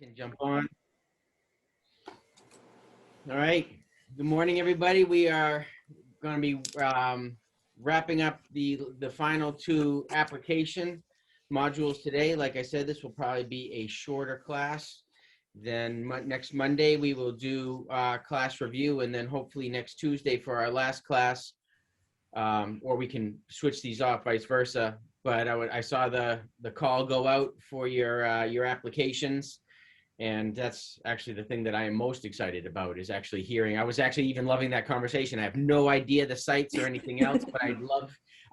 Can jump on. All right. Good morning, everybody. We are going to be wrapping up the final two application modules today. Like I said, this will probably be a shorter class. Then next Monday, we will do class review, and then hopefully next Tuesday for our last class, or we can switch these off, vice versa. But I saw the call go out for your applications. And that's actually the thing that I am most excited about, is actually hearing. I was actually even loving that conversation. I have no idea the sites or anything else, but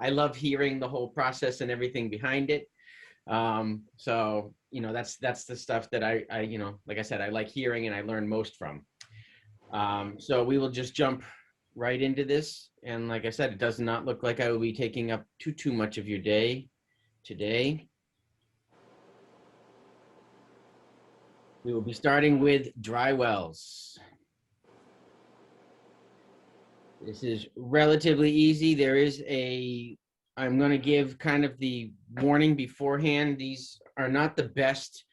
I love hearing the whole process and everything behind it. So, that's the stuff that I like I said, I like hearing and I learn most from. So we will just jump right into this. And like I said, it does not look like I will be taking up too much of your day today. We will be starting with dry wells. This is relatively easy. I'm going to give kind of the warning beforehand. These are not the best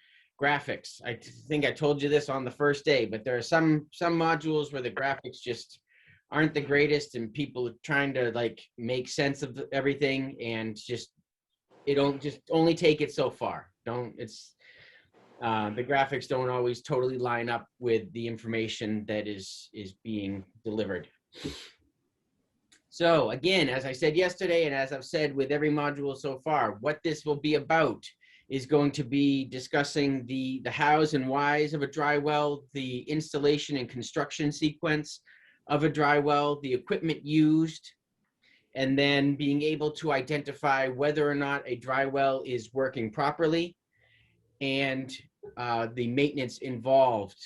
graphics. I think I told you this on the first day, but there are some modules where the graphics just aren't the greatest, and people are trying to like make sense of everything, and just only take it so far. The graphics don't always totally line up with the information that is being delivered. So again, as I said yesterday, and as I've said with every module so far, what this will be about is going to be discussing the hows and whys of a dry well, the installation and construction sequence of a dry well, the equipment used, and then being able to identify whether or not a dry well is working properly, and the maintenance involved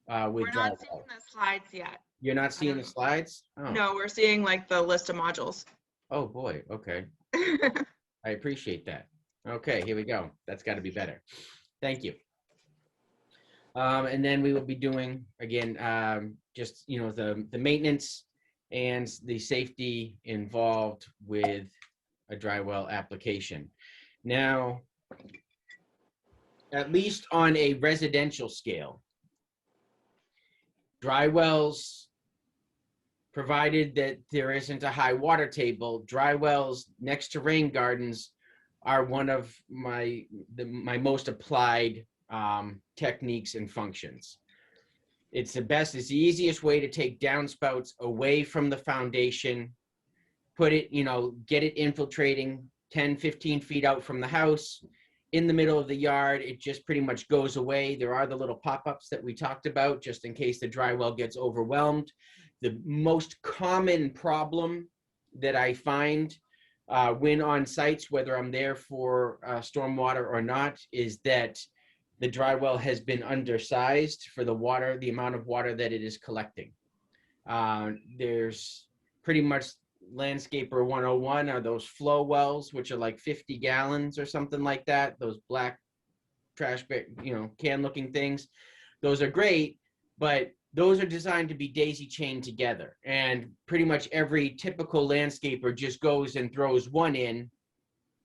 with We're dry not seeing wells. the slides yet. You're not seeing the slides? Oh. No, we're seeing like the list of modules. Oh boy, okay. I appreciate that. Okay, here we go. That's got to be better. Thank you. And then we will be doing, again, just, the maintenance and the safety involved with a dry well application. Now, at least on a residential scale, dry wells, provided that there isn't a high water table, dry wells next to rain gardens are one of my most applied techniques and functions. It's the easiest way to take downspouts away from the foundation, put it, get it infiltrating 10, 15 feet out from the house, in the middle of the yard. It just pretty much goes away. There are the little pop-ups that we talked about, just in case the dry well gets overwhelmed. The most common problem that I find when on sites, whether I'm there for stormwater or not, is that the dry well has been undersized for the amount of water that it is collecting. There's pretty much landscaper 101 are those flow wells, which are like 50 gallons or something like that. Those black trash, can looking things. Those are great, but those are designed to be daisy chained together. And pretty much every typical landscaper just goes and throws one in,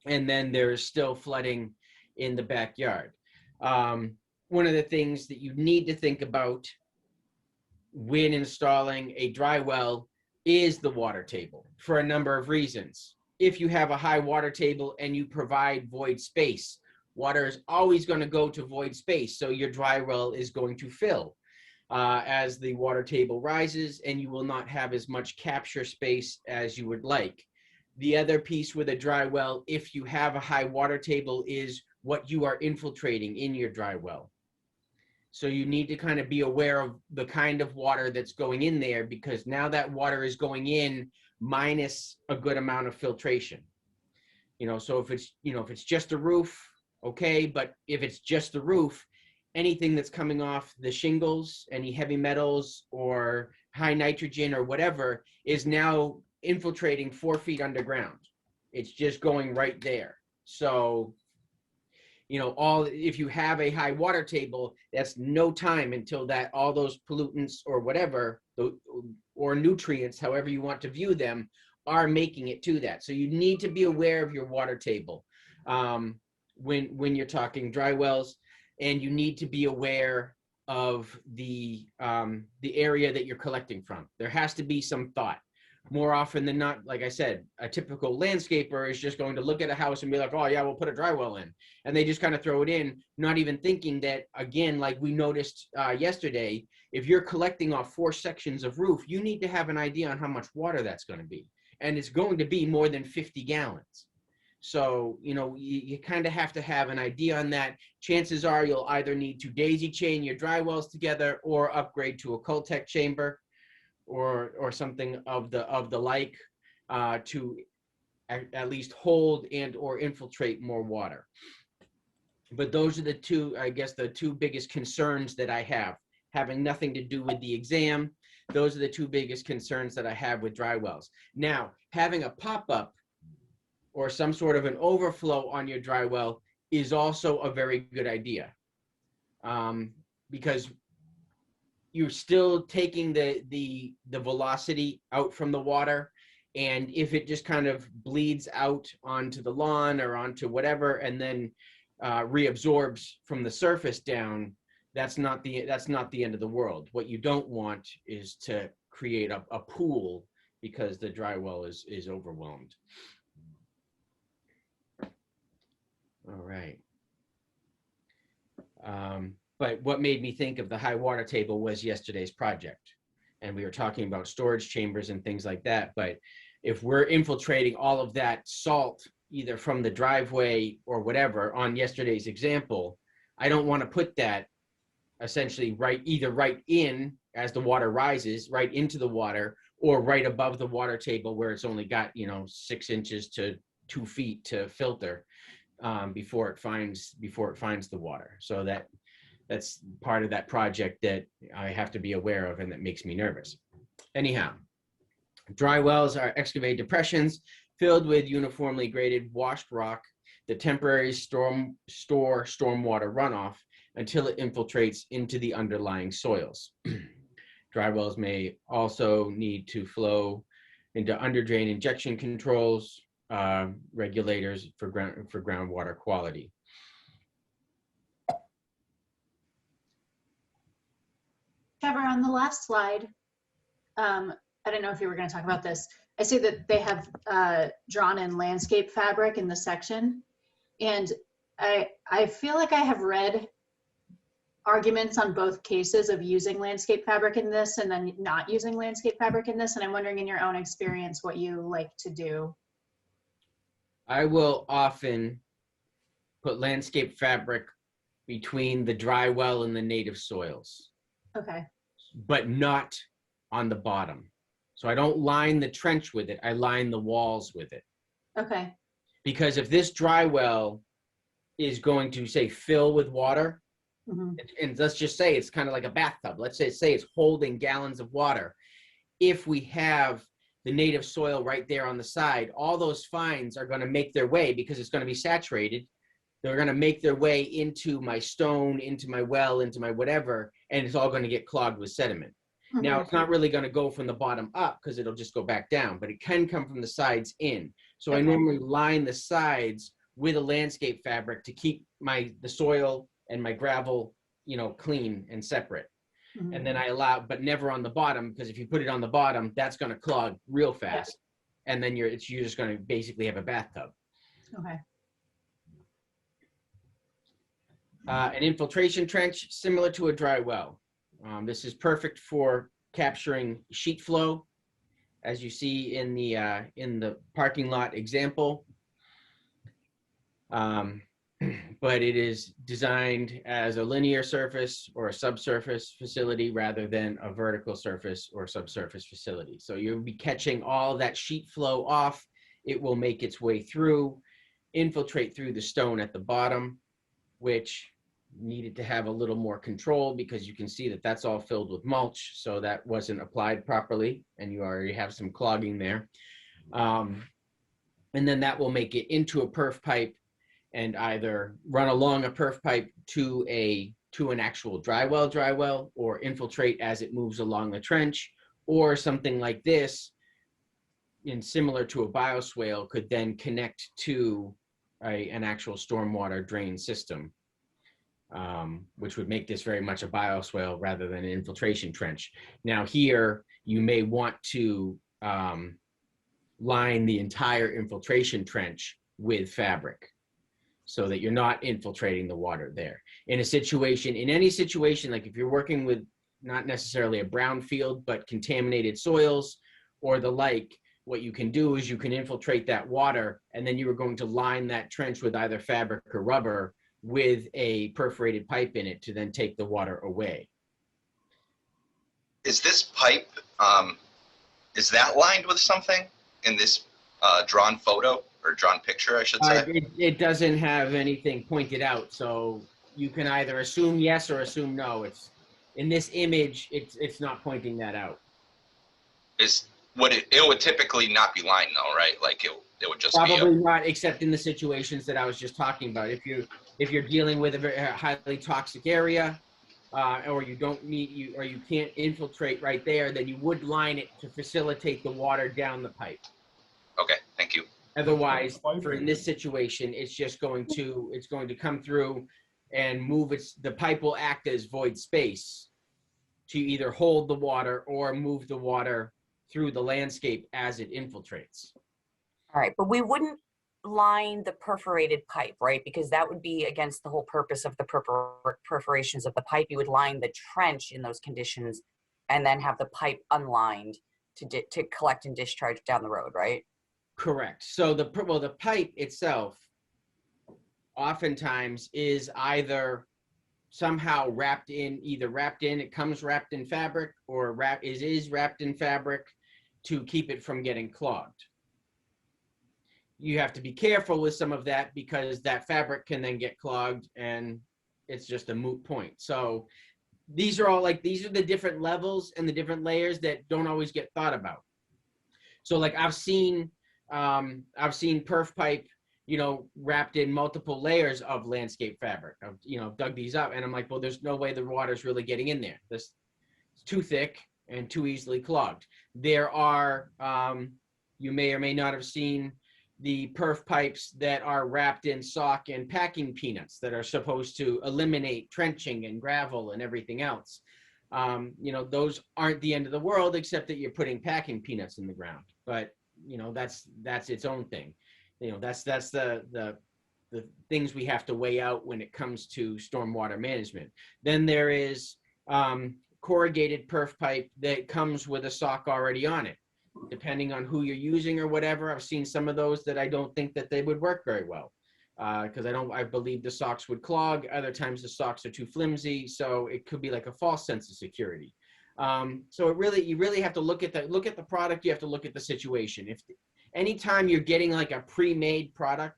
and then there's still flooding in the backyard. One of the things that you need to think about when installing a dry well is the water table, for a number of reasons. If you have a high water table and you provide void space, water is always going to go to void space, so your dry well is going to fill as the water table rises, and you will not have as much capture space as you would like. The other piece with a dry well, if you have a high water table, is what you are infiltrating in your dry well. So you need to kind of be aware of the kind of water that's going in there, because now that water is going in minus a good amount of filtration. So if it's just a roof, okay, but if it's just the roof, anything that's coming off the shingles, any heavy metals or high nitrogen or whatever, is now infiltrating 4 feet underground. It's just going right there. So if you have a high water table, that's no time until that all those pollutants or whatever, or nutrients, however you want to view them, are making it to that. So you need to be aware of your water table when you're talking dry wells. and you need to be aware of the area that you're collecting from. There has to be some thought. More often than not, like I said, a typical landscaper is just going to look at a house and be like, oh yeah, we'll put a dry well in. And they just kind of throw it in, not even thinking that, again, like we noticed yesterday, if you're collecting off 4 sections of roof, you need to have an idea on how much water that's going to be. And it's going to be more than 50 gallons. So, you know, you kind of have to have an idea on that. Chances are you'll either need to daisy chain your dry wells together or upgrade to a Cultec chamber or something of the like to at least hold and or infiltrate more water. But those are the two, I guess, the two biggest concerns that I have, having nothing to do with the exam. Those are the two biggest concerns that I have with dry wells. Now, having a pop-up or some sort of an overflow on your dry well is also a very good idea, because you're still taking the velocity out from the water. And if it just kind of bleeds out onto the lawn or onto whatever, and then reabsorbs from the surface down, that's not the end of the world. What you don't want is to create a pool because the dry well is overwhelmed. All right. But what made me think of the high water table was yesterday's project. And we were talking about storage chambers and things like that. But if we're infiltrating all of that salt, either from the driveway or whatever, on yesterday's example, I don't want to put that essentially either right in as the water rises, right into the water, or right above the water table where it's only got, 6 inches to 2 feet to filter before it finds the water. So that's part of that project that I have to be aware of and that makes me nervous. Anyhow, dry wells are excavated depressions filled with uniformly graded washed rock that temporarily store stormwater runoff until it infiltrates into the underlying soils. Dry wells may also need to flow into underdrain injection controls, regulators for groundwater quality. Trevor, on the last slide, I don't know if you were going to talk about this. I see that they have drawn in landscape fabric in the section, and I feel like I have read arguments on both cases of using landscape fabric in this and then not using landscape fabric in this, and I'm wondering, in your own experience, what you like to do. I will often put landscape fabric between the dry well and the native soils. Okay. But not on the bottom. So I don't line the trench with it, I line the walls with it. Okay. Because if this dry well is going to, say, fill with water, and let's just say it's kind of like a bathtub, let's say it's holding gallons of water. If we have the native soil right there on the side, all those fines are going to make their way, because it's going to be saturated. They're going to make their way into my stone, into my well, into my whatever, and it's all going to get clogged with sediment. Now, it's not really going to go from the bottom up because it'll just go back down, but it can come from the sides in. So I normally line the sides with a landscape fabric to keep the soil and my gravel, clean and separate. And then I allow, but never on the bottom, because if you put it on the bottom, that's going to clog real fast. And then you're just going to basically have a bathtub. Okay. An infiltration trench, similar to a dry well. This is perfect for capturing sheet flow, as you see in the parking lot example. But it is designed as a linear surface or a subsurface facility rather than a vertical surface or subsurface facility. So you'll be catching all that sheet flow off. It will make its way through, infiltrate through the stone at the bottom, which needed to have a little more control because you can see that that's all filled with mulch. So that wasn't applied properly and you already have some clogging there. And then that will make it into a perf pipe and either run along a perf pipe to an actual dry well, or infiltrate as it moves along the trench, or something like this, and similar to a bioswale, could then connect to an actual stormwater drain system. which would make this very much a bioswale rather than an infiltration trench. Now here, you may want to line the entire infiltration trench with fabric so that you're not infiltrating the water there. In any situation, like if you're working with not necessarily a brown field, but contaminated soils or the like, what you can do is you can infiltrate that water, and then you are going to line that trench with either fabric or rubber with a perforated pipe in it to then take the water away. Is this pipe, is that lined with something in this drawn photo or drawn picture, I should say? It doesn't have anything pointed out, so you can either assume yes or assume no. It's in this image, it's not pointing that out. It would typically not be lined though, right? Like it would just Probably not, except in the situations that I was just talking about. If you're dealing with a very highly toxic area, or you can't infiltrate right there, then you would line it to facilitate the water down the pipe. Okay, thank you. Otherwise, in this situation, it's going to come through and move the pipe will act as void space to either hold the water or move the water through the landscape as it infiltrates. All right, but we wouldn't line the perforated pipe, right? Because that would be against the whole purpose of the perforations of the pipe. You would line the trench in those conditions and then have the pipe unlined to collect and discharge down the road, right? Correct. So the pipe itself oftentimes is either somehow wrapped in, it comes wrapped in fabric, or is wrapped in fabric to keep it from getting clogged. You have to be careful with some of that because that fabric can then get clogged and it's just a moot point. So these are the different levels and the different layers that don't always get thought about. So like I've seen perf pipe, wrapped in multiple layers of landscape fabric. I've dug these up and I'm like, well, there's no way the water's really getting in there. It's too thick and too easily clogged. There are, you may or may not have seen the perf pipes that are wrapped in sock and packing peanuts that are supposed to eliminate trenching and gravel and everything else. Those aren't the end of the world, except that you're putting packing peanuts in the ground. But that's its own thing. That's the things we have to weigh out when it comes to stormwater management. Then there is corrugated perf pipe that comes with a sock already on it. Depending on who you're using or whatever, I've seen some of those that I don't think that they would work very well because I believe the socks would clog. Other times the socks are too flimsy, so it could be like a false sense of security. So you really have to look at the product. You have to look at the situation. Anytime you're getting like a pre-made product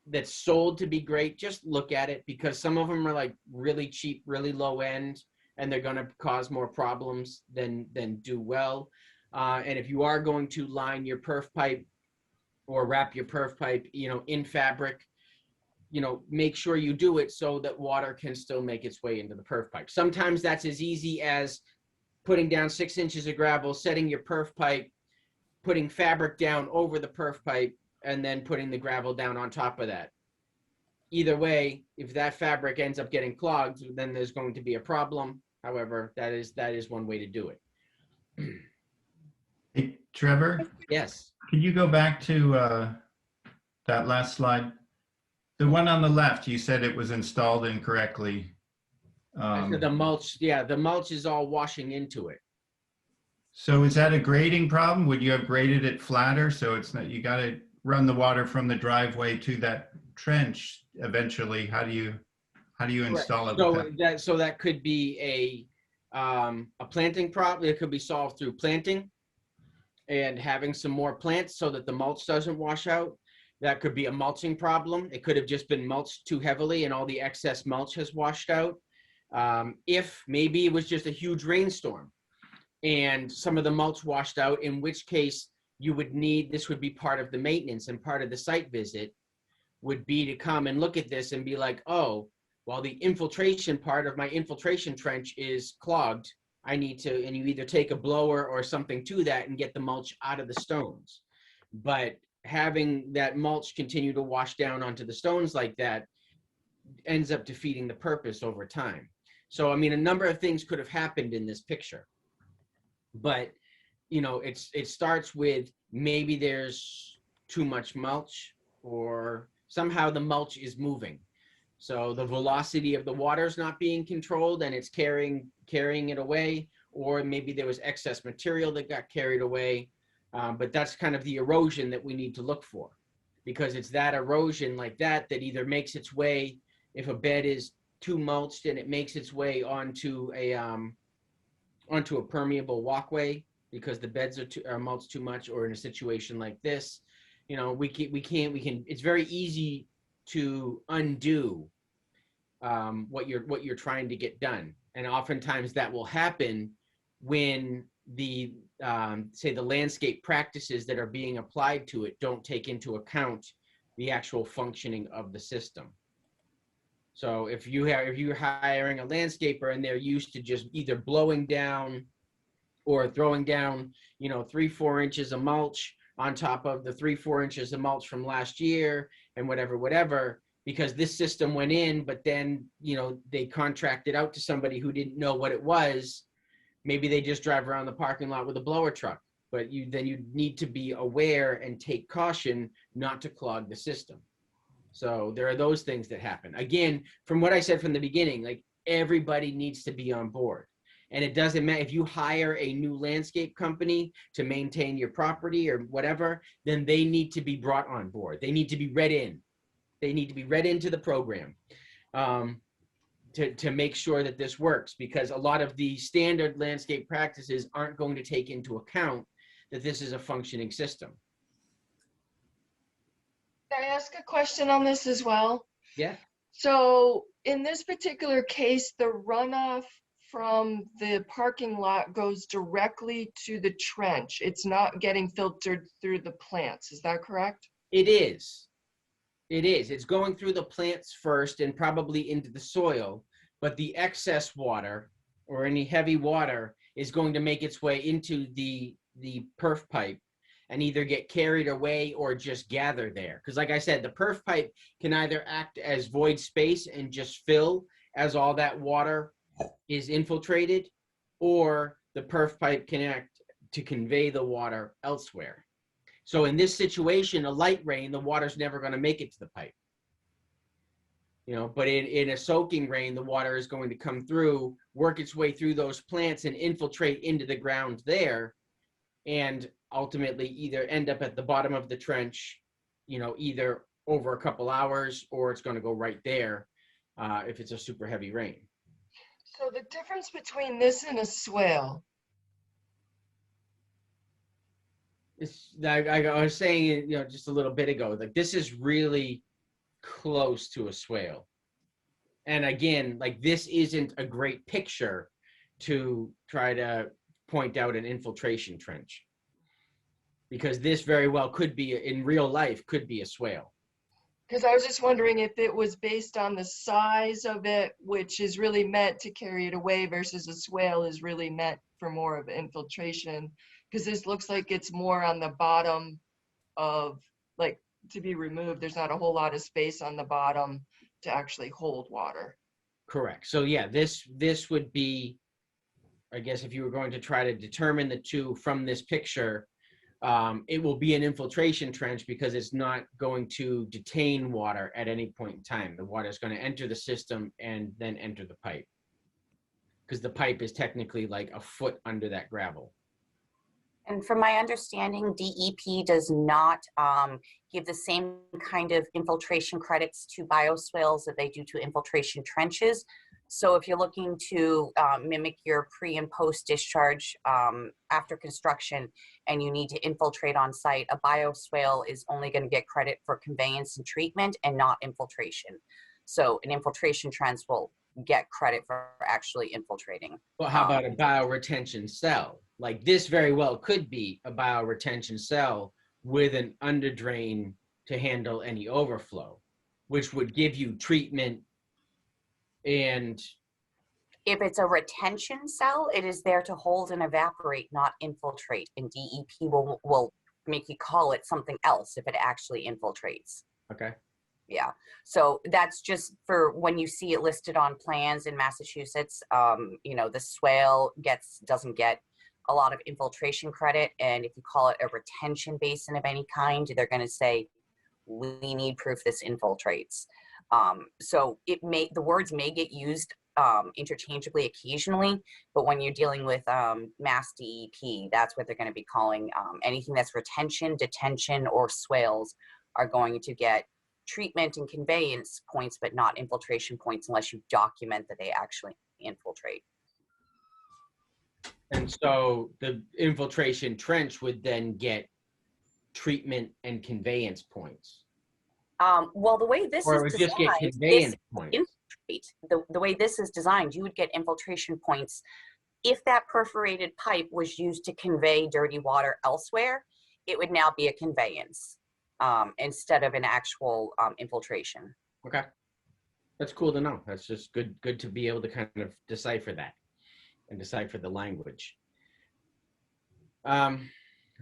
that's sold to be great, just look at it, because some of them are like really cheap, really low end, and they're going to cause more problems than do well. And if you are going to line your perf pipe or wrap your perf pipe, in fabric, make sure you do it so that water can still make its way into the perf pipe. Sometimes that's as easy as putting down 6 inches of gravel, setting your perf pipe, putting fabric down over the perf pipe, and then putting the gravel down on top of that. Either way, if that fabric ends up getting clogged, then there's going to be a problem. However, that is one way to do it. Hey, Trevor, Yes. can you go back to that last slide? The one on the left, you said it was installed incorrectly. The mulch, the mulch is all washing into it. So is that a grading problem? Would you have graded it flatter so it's not, you got to run the water from the driveway to that trench eventually? How do you install it? So that could be a planting problem. It could be solved through planting and having some more plants so that the mulch doesn't wash out. That could be a mulching problem. It could have just been mulched too heavily and all the excess mulch has washed out. If maybe it was just a huge rainstorm and some of the mulch washed out, in which case this would be part of the maintenance, and part of the site visit would be to come and look at this and be like, oh, well, the infiltration part of my infiltration trench is clogged. And you either take a blower or something to that and get the mulch out of the stones. But having that mulch continue to wash down onto the stones like that, ends up defeating the purpose over time. So, I mean, a number of things could have happened in this picture, but you know, it starts with maybe there's too much mulch, or somehow the mulch is moving. So the velocity of the water is not being controlled and it's carrying it away, or maybe there was excess material that got carried away. But that's kind of the erosion that we need to look for, because it's that erosion like that that either makes its way, if a bed is too mulched, and it makes its way onto a permeable walkway because the beds are mulched too much, or in a situation like this, you know, we can. It's very easy to undo what you're trying to get done, and oftentimes that will happen when the say the landscape practices that are being applied to it don't take into account the actual functioning of the system. So if you're hiring a landscaper and they're used to just either blowing down or throwing down, you know, 3-4 inches of mulch on top of the 3-4 inches of mulch from last year and whatever, because this system went in, but then, you know, they contracted out to somebody who didn't know what it was. Maybe they just drive around the parking lot with a blower truck, but you need to be aware and take caution not to clog the system. So there are those things that happen. Again, from what I said from the beginning, like, everybody needs to be on board. And it doesn't matter if you hire a new landscape company to maintain your property or whatever, then they need to be brought on board. They need to be read in. They need to be read into the program to make sure that this works, because a lot of the standard landscape practices aren't going to take into account that this is a functioning system. Can I ask a question on this as well? Yeah. So in this particular case, the runoff from the parking lot goes directly to the trench. It's not getting filtered through the plants. Is that correct? It is. It is. It's going through the plants first and probably into the soil, but the excess water or any heavy water is going to make its way into the perf pipe and either get carried away or just gather there. Because like I said, the perf pipe can either act as void space and just fill as all that water is infiltrated, or the perf pipe can act to convey the water elsewhere. So in this situation, a light rain, the water's never going to make it to the pipe. You know, but in a soaking rain, the water is going to come through, work its way through those plants and infiltrate into the ground there, and ultimately either end up at the bottom of the trench, you know, either over a couple hours, or it's going to go right there if it's a super heavy rain. So the difference between this and a swale. It's, I was saying, you know, just a little bit ago, like, this is really close to a swale. And again, like, this isn't a great picture to try to point out an infiltration trench, because this very well could be, in real life, could be a swale. Because I was just wondering if it was based on the size of it, which is really meant to carry it away, versus a swale is really meant for more of infiltration. Because this looks like it's more on the bottom of, like, to be removed. There's not a whole lot of space on the bottom to actually hold water. Correct. So yeah, this would be, I guess, if you were going to try to determine the two from this picture, it will be an infiltration trench because it's not going to detain water at any point in time. The water is going to enter the system and then enter the pipe, because the pipe is technically like a foot under that gravel. And from my understanding, DEP does not give the same kind of infiltration credits to bioswales that they do to infiltration trenches. So if you're looking to mimic your pre and post discharge after construction and you need to infiltrate on site, a bioswale is only going to get credit for conveyance and treatment and not infiltration. So an infiltration trench will get credit for actually infiltrating. Well, how about a bioretention cell? Like, this very well could be a bioretention cell with an underdrain to handle any overflow, which would give you treatment. And if it's a retention cell, it is there to hold and evaporate, not infiltrate. And DEP will make you call it something else if it actually infiltrates. okay. Yeah, so that's just for when you see it listed on plans in Massachusetts. The swale doesn't get a lot of infiltration credit, and if you call it a retention basin of any kind, they're going to say we need proof this infiltrates. So the words may get used interchangeably occasionally, but when you're dealing with Mass DEP, that's what they're going to be calling anything that's retention, detention, or swales are going to get treatment and conveyance points, but not infiltration points unless you document that they actually infiltrate. And so the infiltration trench would then get treatment and conveyance points. Well, the way this Or it is would just get designed, conveyance points. the way this is designed, you would get infiltration points if that perforated pipe was used to convey dirty water elsewhere. It would now be a conveyance instead of an actual infiltration. Okay. That's cool to know. That's just good to be able to kind of decipher that and decipher the language.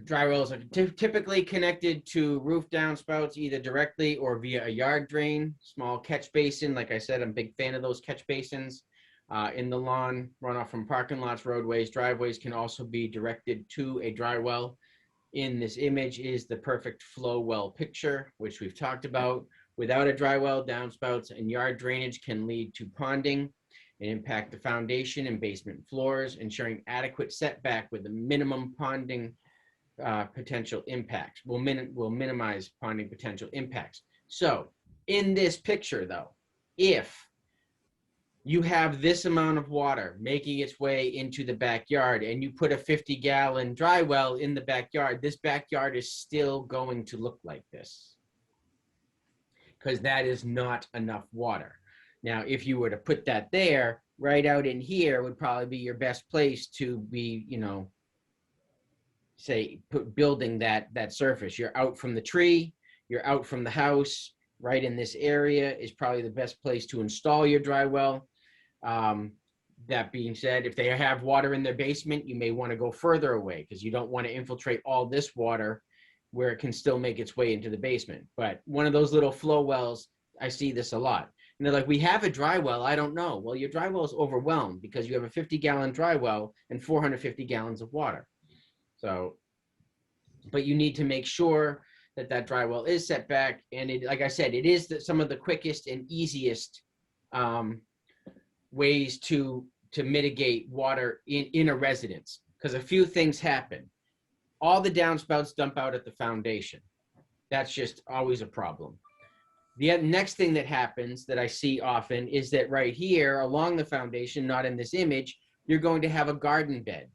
Dry wells are typically connected to roof downspouts, either directly or via a yard drain, small catch basin. Like I said, I'm a big fan of those catch basins. In the lawn, runoff from parking lots, roadways, driveways can also be directed to a dry well. In this image is the perfect flow well picture, which we've talked about. Without a dry well, downspouts and yard drainage can lead to ponding and impact the foundation and basement floors, ensuring adequate setback with the minimum ponding potential impacts. Will minimize ponding potential impacts. So in this picture though, if you have this amount of water making its way into the backyard and you put a 50-gallon dry well in the backyard, this backyard is still going to look like this because that is not enough water. Now, if you were to put that there, right out in here would probably be your best place to be, say, building that surface. You're out from the tree, you're out from the house, right in this area is probably the best place to install your dry well. That being said, if they have water in their basement, you may want to go further away because you don't want to infiltrate all this water where it can still make its way into the basement. But one of those little flow wells, I see this a lot. And they're like, we have a dry well, I don't know. Well, your dry well is overwhelmed because you have a 50-gallon dry well and 450 gallons of water. So, but you need to make sure that that dry well is set back. And it, like I said, it is some of the quickest and easiest ways to mitigate water in a residence, because a few things happen. All the downspouts dump out at the foundation. That's just always a problem. The next thing that happens that I see often is that right here along the foundation, not in this image, you're going to have a garden bed.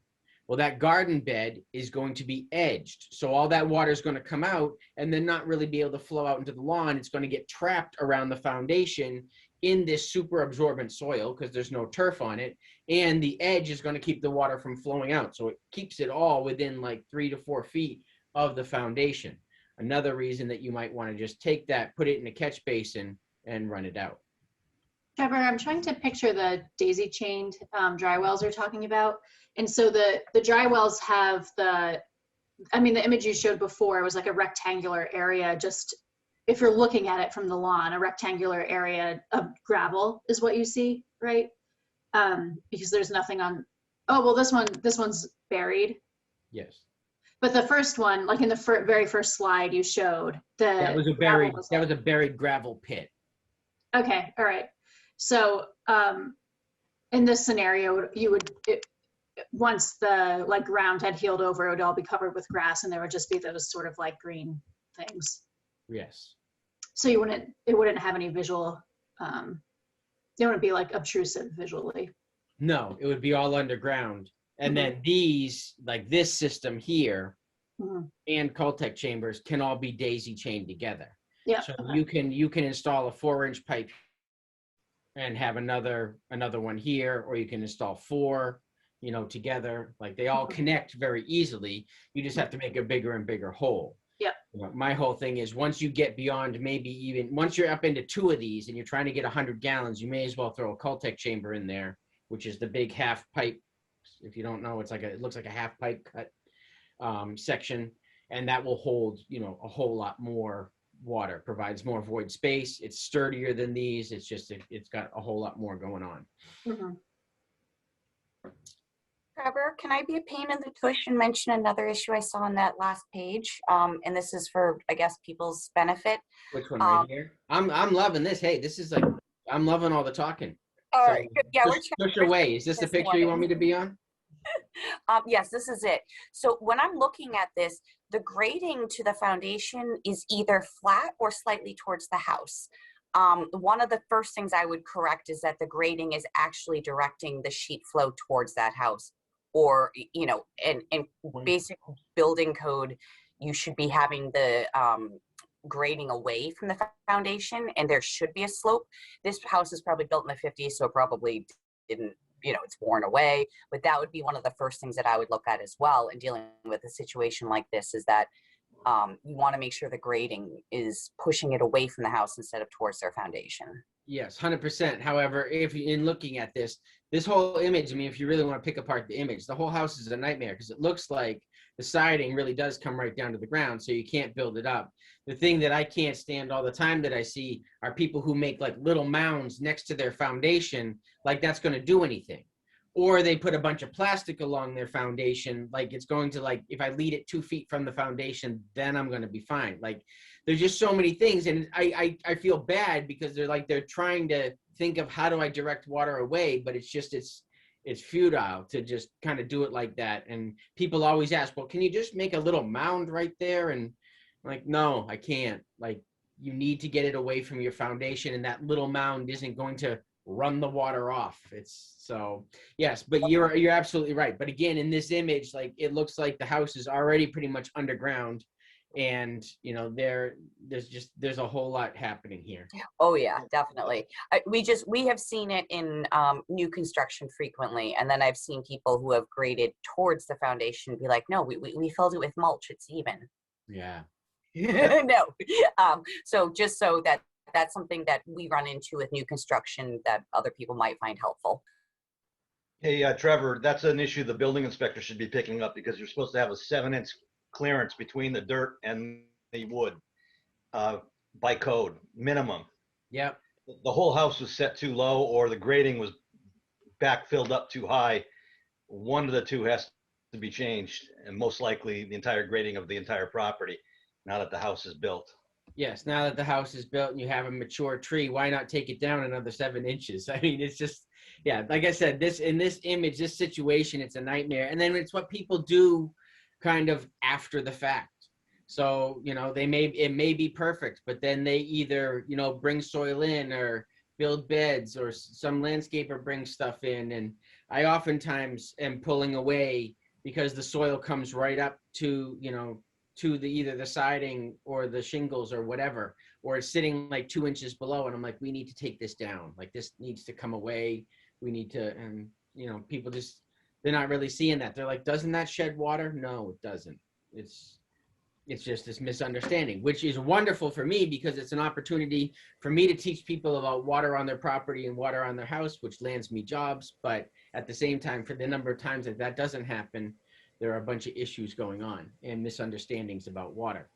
Well, that garden bed is going to be edged. So all that water is going to come out and then not really be able to flow out into the lawn. It's going to get trapped around the foundation in this super absorbent soil because there's no turf on it. And the edge is going to keep the water from flowing out. So it keeps it all within like 3 to 4 feet of the foundation. Another reason that you might want to just take that, put it in a catch basin and run it out. Trevor, I'm trying to picture the daisy chained dry wells you're talking about. And so the dry wells have the image you showed before was like a rectangular area, just if you're looking at it from the lawn, a rectangular area of gravel is what you see, right? Because there's nothing on, oh, well, this one's buried. Yes. But the first one, like in the very first slide you showed, That was a buried gravel pit. Okay, all right. So in this scenario, once the ground had healed over, it would all be covered with grass, and there would just be those sort of like green things. Yes. So it wouldn't have any visual. It wouldn't be like obtrusive visually. No, it would be all underground. And then these, like this system here, and Cultec chambers can all be daisy chained together. Yeah. So you can install a 4-inch pipe and have another one here, or you can install 4, together. Like they all connect very easily. You just have to make a bigger and bigger hole. Yep. My whole thing is once you get beyond once you're up into 2 of these and you're trying to get 100 gallons, you may as well throw a Cultec chamber in there, which is the big half pipe. If you don't know, it looks like a half pipe cut section, and that will hold, a whole lot more water, provides more void space. It's sturdier than these. It's just, it's got a whole lot more going on. Mhm. Trevor, can I be a pain in the tush and mention another issue I saw on that last page? And this is for, I guess, people's benefit. Which one right here? I'm loving this. Hey, this is like, I'm loving all the talking. All So right, good. Yeah, we're push away. Is this the this picture you morning. want me to be on? Yes, this is it. So when I'm looking at this, the grading to the foundation is either flat or slightly towards the house. One of the first things I would correct is that the grading is actually directing the sheet flow towards that house, or, you know, and basic building code, you should be having the grading away from the foundation, and there should be a slope. This house is probably built in the 50s, so it probably didn't, you know, it's worn away, but that would be one of the first things that I would look at as well in dealing with a situation like this, is that you want to make sure the grading is pushing it away from the house instead of towards their foundation. Yes, 100%. However, if in looking at this whole image, I mean, if you really want to pick apart the image, the whole house is a nightmare because it looks like the siding really does come right down to the ground, so you can't build it up. The thing that I can't stand all the time that I see are people who make like little mounds next to their foundation, like that's going to do anything. Or they put a bunch of plastic along their foundation, like it's going to, like, if I lead it 2 feet from the foundation, then I'm going to be fine. Like, there's just so many things, and I feel bad because they're trying to think of how do I direct water away, but it's just it's futile to just kind of do it like that. And people always ask, well, can you just make a little mound right there? And I'm like, no, I can't. Like, you need to get it away from your foundation, and that little mound isn't going to run the water off. It's so, yes, but you're absolutely right. But again, in this image, like, it looks like the house is already pretty much underground, and you know, there's a whole lot happening here. Oh yeah, definitely. We have seen it in new construction frequently, and then I've seen people who have graded towards the foundation be like, no, we filled it with mulch, it's even. Yeah. No. So just so that's something that we run into with new construction that other people might find helpful. Hey, Trevor, that's an issue the building inspector should be picking up, because you're supposed to have a 7-inch clearance between the dirt and the wood by code, minimum. Yep. The whole house was set too low, or the grading was filled up too high. One of the two has to be changed, and most likely the entire grading of the entire property, now that the house is built. Yes, now that the house is built and you have a mature tree, why not take it down another 7 inches? I mean, it's just, yeah, like I said, in this image, this situation, it's a nightmare. And then it's what people do kind of after the fact. So, you know, it may be perfect, but then they either, you know, bring soil in or build beds, or some landscaper brings stuff in. And I oftentimes am pulling away because the soil comes right up to, you know, to either the siding or the shingles or whatever, or it's sitting like 2 inches below, and I'm like, we need to take this down. Like, this needs to come away. We need to, and you know, people just, they're not really seeing that. They're like, doesn't that shed water? No, it doesn't. It's just this misunderstanding, which is wonderful for me because it's an opportunity for me to teach people about water on their property and water on their house, which lands me jobs. But at the same time, for the number of times that doesn't happen, there are a bunch of issues going on and misunderstandings about water.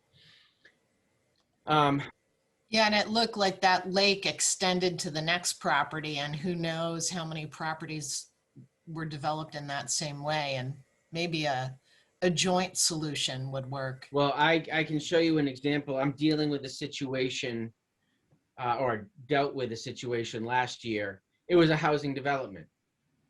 Yeah, and it looked like that lake extended to the next property, and who knows how many properties were developed in that same way, and maybe a joint solution would work. Well, I can show you an example. I'm dealing with a situation or dealt with a situation last year. It was a housing development,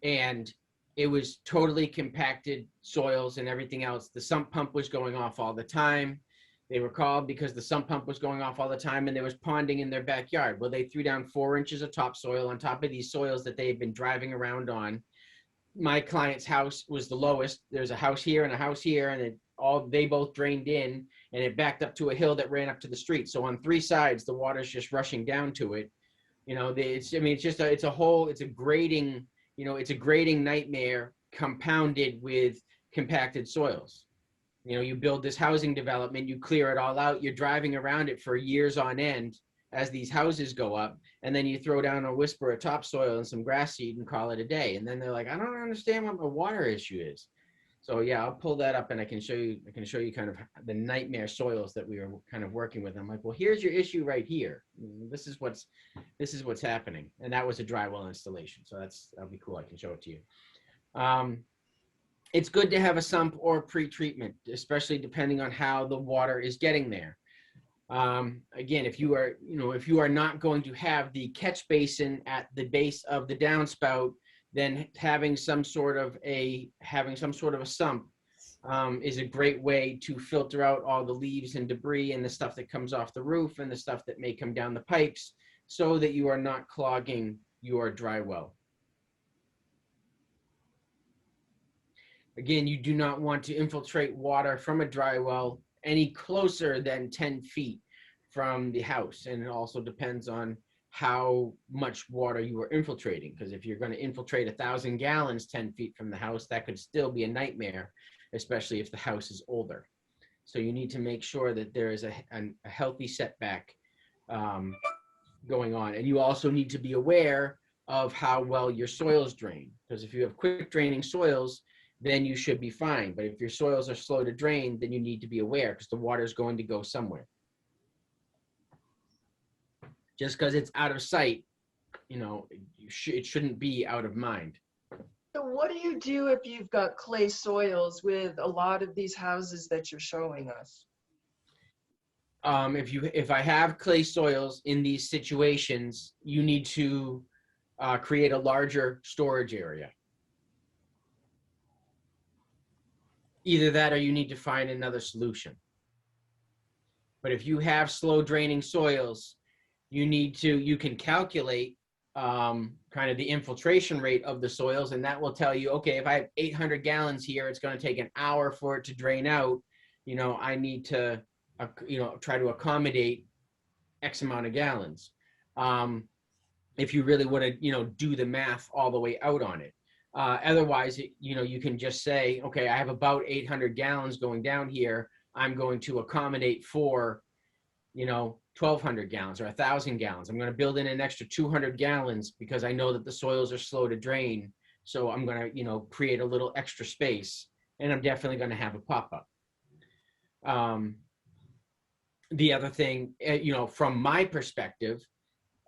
and it was totally compacted soils and everything else. The sump pump was going off all the time. They were called because the sump pump was going off all the time, and there was ponding in their backyard. Well, they threw down 4 inches of topsoil on top of these soils that they had been driving around on. My client's house was the lowest. There's a house here and a house here, and they both drained in, and it backed up to a hill that ran up to the street. So on 3 sides, the water's just rushing down to it. You know, it's a grading, you know, it's a grading nightmare compounded with compacted soils. You know, you build this housing development, you clear it all out, you're driving around it for years on end as these houses go up, and then you throw down a whisper of topsoil and some grass seed and call it a day. And then they're like, I don't understand what my water issue is. So yeah, I'll pull that up and I can show you kind of the nightmare soils that we were kind of working with. I'm like, well, here's your issue right here. This is what's happening. And that was a dry well installation. So that'll be cool. I can show it to you. It's good to have a sump or pre-treatment, especially depending on how the water is getting there. Again, if you are not going to have the catch basin at the base of the downspout, then having some sort of a sump is a great way to filter out all the leaves and debris and the stuff that comes off the roof and the stuff that may come down the pipes, so that you are not clogging your dry well. Again, you do not want to infiltrate water from a dry well any closer than 10 feet from the house. And it also depends on how much water you are infiltrating. Because if you're going to infiltrate 1,000 gallons 10 feet from the house, that could still be a nightmare, especially if the house is older. So you need to make sure that there is a healthy setback going on. And you also need to be aware of how well your soils drain. Because if you have quick draining soils, then you should be fine. But if your soils are slow to drain, then you need to be aware, because the water is going to go somewhere. Just because it's out of sight, it shouldn't be out of mind. So what do you do if you've got clay soils with a lot of these houses that you're showing us? If I have clay soils in these situations, you need to create a larger storage area. Either that or you need to find another solution. But if you have slow draining soils, you can calculate kind of the infiltration rate of the soils, and that will tell you, okay, if I have 800 gallons here, it's going to take an hour for it to drain out. I need to, try to accommodate X amount of gallons. If you really want to, do the math all the way out on it. Otherwise, you can just say, okay, I have about 800 gallons going down here. I'm going to accommodate for, 1,200 gallons or 1,000 gallons. I'm going to build in an extra 200 gallons because I know that the soils are slow to drain. So I'm going to, create a little extra space, and I'm definitely going to have a pop-up. The other thing, from my perspective,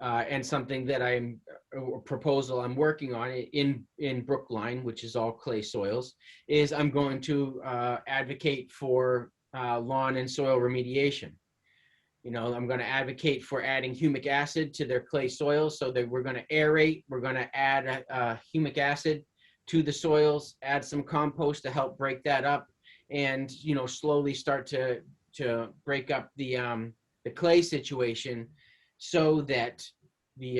and something that a proposal I'm working on in Brookline, which is all clay soils, is I'm going to advocate for lawn and soil remediation. I'm going to advocate for adding humic acid to their clay soils, so that we're going to aerate, we're going to add humic acid to the soils, add some compost to help break that up, and slowly start to break up the clay situation, so that the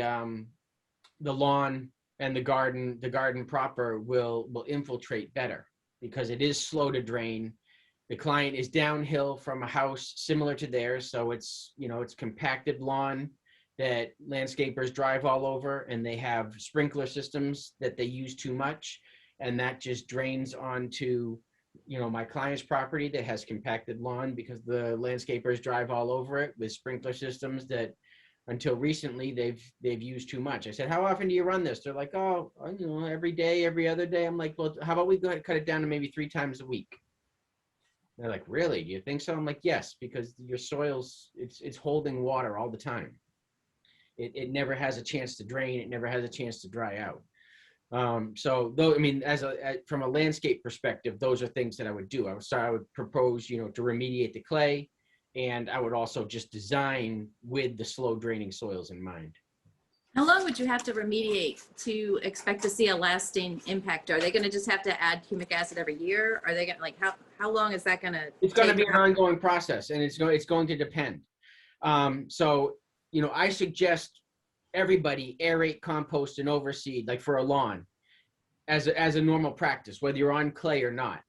lawn and the garden proper will infiltrate better, because it is slow to drain. The client is downhill from a house similar to theirs, so it's compacted lawn that landscapers drive all over, and they have sprinkler systems that they use too much, and that just drains onto my client's property that has compacted lawn, because the landscapers drive all over it with sprinkler systems that until recently they've used too much. I said, how often do you run this? They're like, oh, every day, every other day. I'm like, well, how about we go ahead and cut it down to maybe 3 times a week? They're like, really? Do you think so? I'm like, yes, because your soils, it's holding water all the time. It never has a chance to drain. It never has a chance to dry out. So though, from a landscape perspective, those are things that I would do. I would propose, to remediate the clay, and I would also just design with the slow draining soils in mind. How long would you have to remediate to expect to see a lasting impact? Are they going to just have to add humic acid every year? Are they going to how long is that going to? It's going to be an ongoing process, and it's going to depend. So I suggest everybody aerate, compost, and overseed, like for a lawn, as a normal practice, whether you're on clay or not.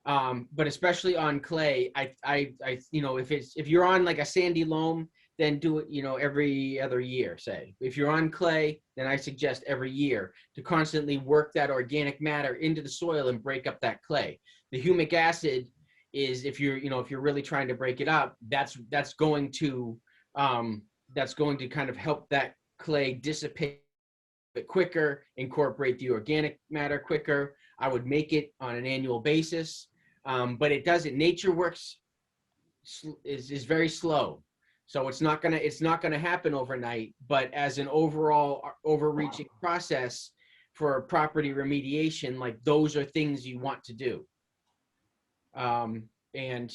But especially on clay, if you're on like a sandy loam, then do it, every other year, say. If you're on clay, then I suggest every year to constantly work that organic matter into the soil and break up that clay. The humic acid is, if you're really trying to break it up, that's going to kind of help that clay dissipate it quicker, incorporate the organic matter quicker. I would make it on an annual basis, but it doesn't. Nature works is very slow, so it's not gonna happen overnight. But as an overall overreaching process for property remediation, like those are things you want to do. And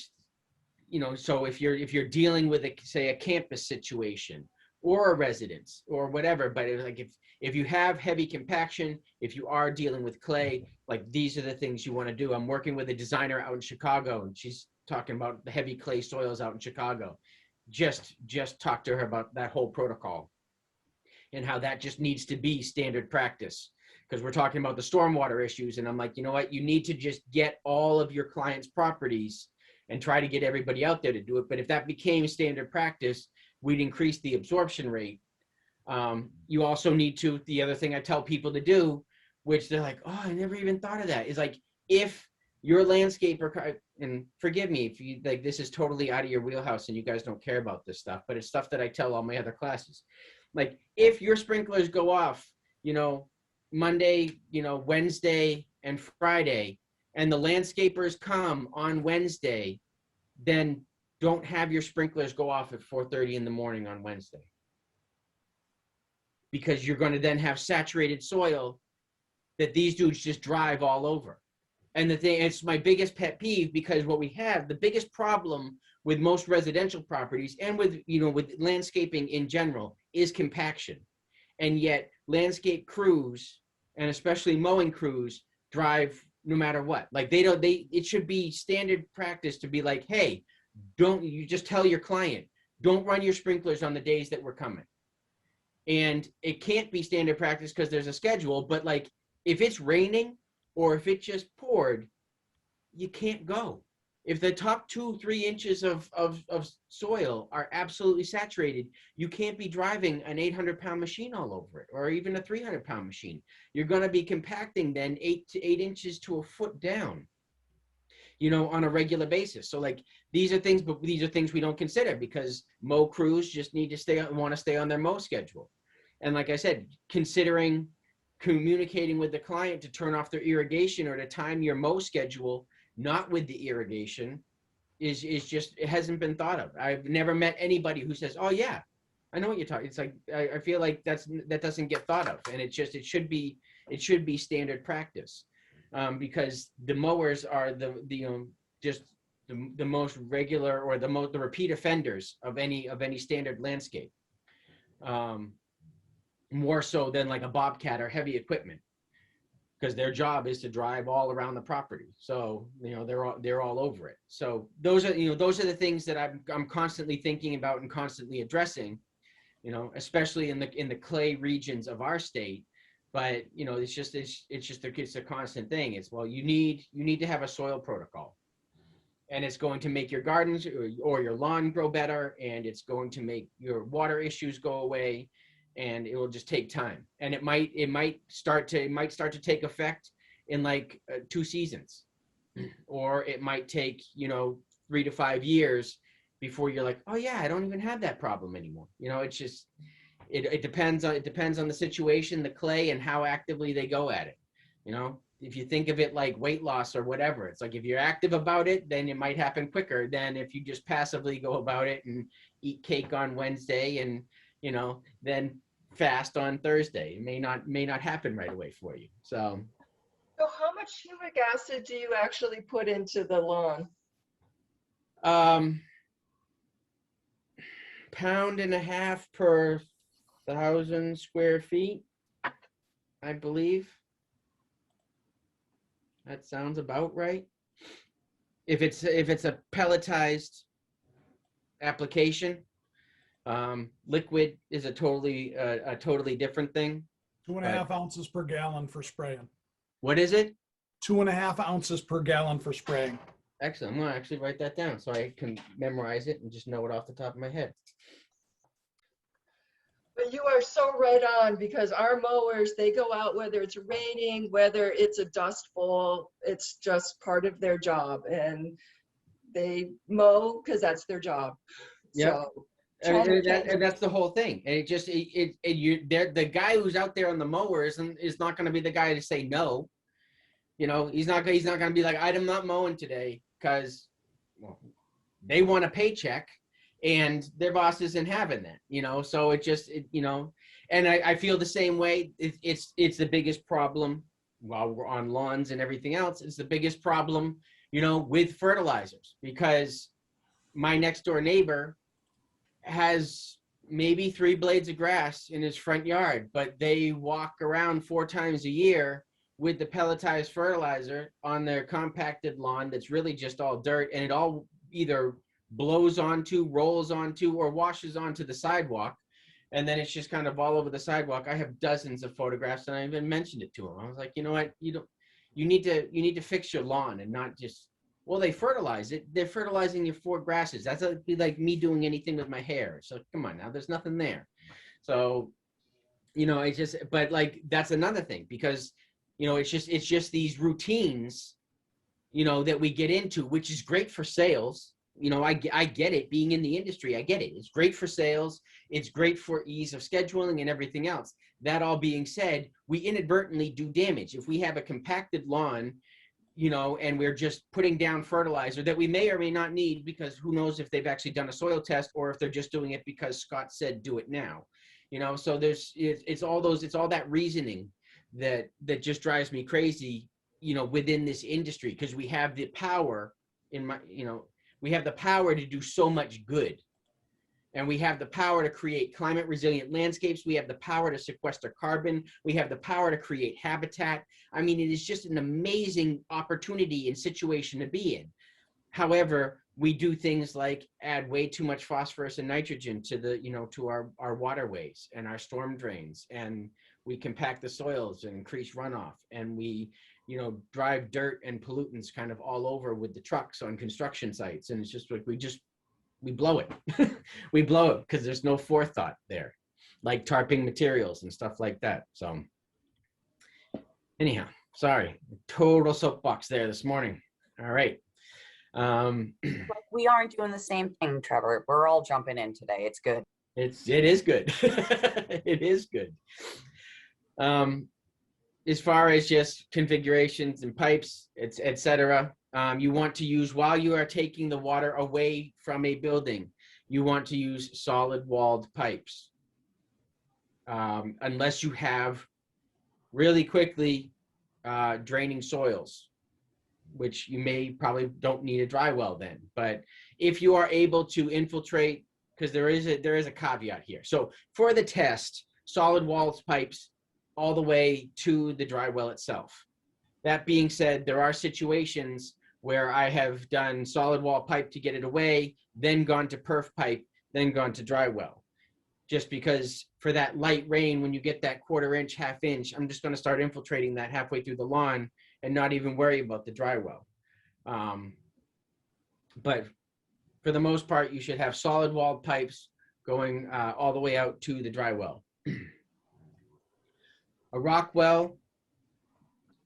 you know, so if you're dealing with say a campus situation or a residence or whatever, but like if you have heavy compaction, if you are dealing with clay, like these are the things you want to do. I'm working with a designer out in Chicago, and she's talking about the heavy clay soils out in Chicago. Just talk to her about that whole protocol and how that just needs to be standard practice, because we're talking about the stormwater issues. And I'm like, you know what, you need to just get all of your clients' properties and try to get everybody out there to do it. But if that became standard practice, we'd increase the absorption rate. You also need to, the other thing I tell people to do, which they're like, oh, I never even thought of that, is like, if your landscaper, and forgive me if you like, this is totally out of your wheelhouse and you guys don't care about this stuff, but it's stuff that I tell all my other classes. Like, if your sprinklers go off, you know, Monday, you know, Wednesday and Friday, and the landscapers come on Wednesday, then don't have your sprinklers go off at 4:30 in the morning on Wednesday. Because you're going to then have saturated soil that these dudes just drive all over. And the thing, it's my biggest pet peeve, because what we have, the biggest problem with most residential properties and with, you know, with landscaping in general, is compaction. And yet landscape crews, and especially mowing crews, drive no matter what. Like it should be standard practice to be like, hey, you just tell your client, don't run your sprinklers on the days that we're coming. And it can't be standard practice because there's a schedule, but like, if it's raining or if it just poured, you can't go. If the top 2-3 inches of soil are absolutely saturated, you can't be driving an 800-pound machine all over it, or even a 300-pound machine. You're going to be compacting then 8 inches to a foot down, you know, on a regular basis. So like, these are things, but these are things we don't consider, because mow crews just need to want to stay on their mow schedule. And like I said, considering communicating with the client to turn off their irrigation or to time your mow schedule not with the irrigation is just, it hasn't been thought of. I've never met anybody who says, oh yeah, I know what you're talking. It's like, I feel like that doesn't get thought of. And it should be standard practice, because the mowers are the most regular, or the repeat offenders of any standard landscape. More so than like a bobcat or heavy equipment, because their job is to drive all around the property. So, you know, they're all over it. So those are the things that I'm constantly thinking about and constantly addressing, you know, especially in the clay regions of our state. But, you know, it's just a constant thing. It's, well, you need to have a soil protocol, and it's going to make your gardens or your lawn grow better, and it's going to make your water issues go away. And it will just take time, and it might start to take effect in like 2 seasons, or it might take, you know, 3 to 5 years before you're like, oh yeah, I don't even have that problem anymore. You know, it's just, it depends on the situation, the clay, and how actively they go at it. You know, if you think of it like weight loss or whatever, it's like, if you're active about it, then it might happen quicker than if you just passively go about it and eat cake on Wednesday and, you know, then fast on Thursday. It may not happen right away for you. So how much humic acid do you actually put into the lawn? 1.5 pounds per 1,000 square feet, I believe. That sounds about right. If it's a pelletized application, liquid is a totally different thing. 2.5 ounces per gallon for spraying. What is it? 2.5 ounces per gallon for spraying. Excellent. I'm gonna actually write that down so I can memorize it and just know it off the top of my head. But you are so right on, because our mowers, they go out whether it's raining, whether it's a dust bowl, it's just part of their job, and they mow because that's their job. Yep. So Traumatizing. That's the whole thing. And the guy who's out there on the mower is not going to be the guy to say no. You know, he's not going to be like, I'm not mowing today because, well, they want a paycheck and their boss isn't having that, you know? So and I feel the same way. It's the biggest problem while we're on lawns and everything else. It's the biggest problem, with fertilizers, because my next door neighbor has maybe 3 blades of grass in his front yard, but they walk around 4 times a year with the pelletized fertilizer on their compacted lawn that's really just all dirt, and it all either blows onto, rolls onto, or washes onto the sidewalk, and then it's just kind of all over the sidewalk. I have dozens of photographs, and I even mentioned it to him. I was like, you know what, you need to fix your lawn and not just, well, they fertilize it. They're fertilizing your 4 grasses. That's like me doing anything with my hair. So come on now, there's nothing there. So, but like, that's another thing, because, it's just these routines, that we get into, which is great for sales. I get it, being in the industry, I get it. It's great for sales. It's great for ease of scheduling and everything else. That all being said, we inadvertently do damage. If we have a compacted lawn, and we're just putting down fertilizer that we may or may not need, because who knows if they've actually done a soil test or if they're just doing it because Scott said do it now. So it's all that reasoning that just drives me crazy, within this industry, because we have the power we have the power to do so much good. And we have the power to create climate resilient landscapes. We have the power to sequester carbon. We have the power to create habitat. I mean, it is just an amazing opportunity and situation to be in. However, we do things like add way too much phosphorus and nitrogen to to our waterways and our storm drains. And we compact the soils and increase runoff. And we, drive dirt and pollutants kind of all over with the trucks on construction sites. And it's just like, we blow it. We blow it because there's no forethought there, like tarping materials and stuff like that. So anyhow, sorry, total soapbox there this morning. All right. We aren't doing the same thing, Trevor. We're all jumping in today. It's good. It is good. It is good. As far as just configurations and pipes, etc. You want to use, while you are taking the water away from a building, you want to use solid walled pipes. Unless you have really quickly draining soils, which you probably don't need a dry well then. But if you are able to infiltrate, because there is a caveat here. So for the test, solid walled pipes all the way to the dry well itself. That being said, there are situations where I have done solid wall pipe to get it away, then gone to perf pipe, then gone to dry well. Just because for that light rain, when you get that 1/4 inch, 1/2 inch, I'm just going to start infiltrating that halfway through the lawn and not even worry about the dry well. But for the most part, you should have solid walled pipes going all the way out to the dry well. A rock well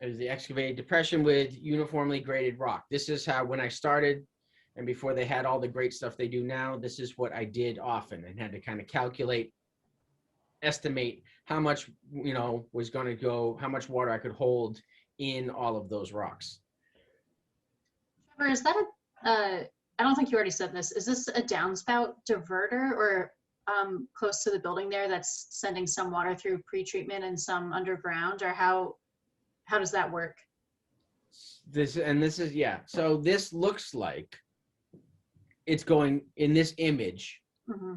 is the excavated depression with uniformly graded rock. This is how, when I started and before they had all the great stuff they do now, this is what I did often, and had to kind of calculate, estimate how much, was going to go, how much water I could hold in all of those rocks. Trevor, is that I don't think you already said this. Is this a downspout diverter, or close to the building there that's sending some water through pre-treatment and some underground, or how does that work? This is, yeah. So this looks like it's going in this image. Mm-hmm.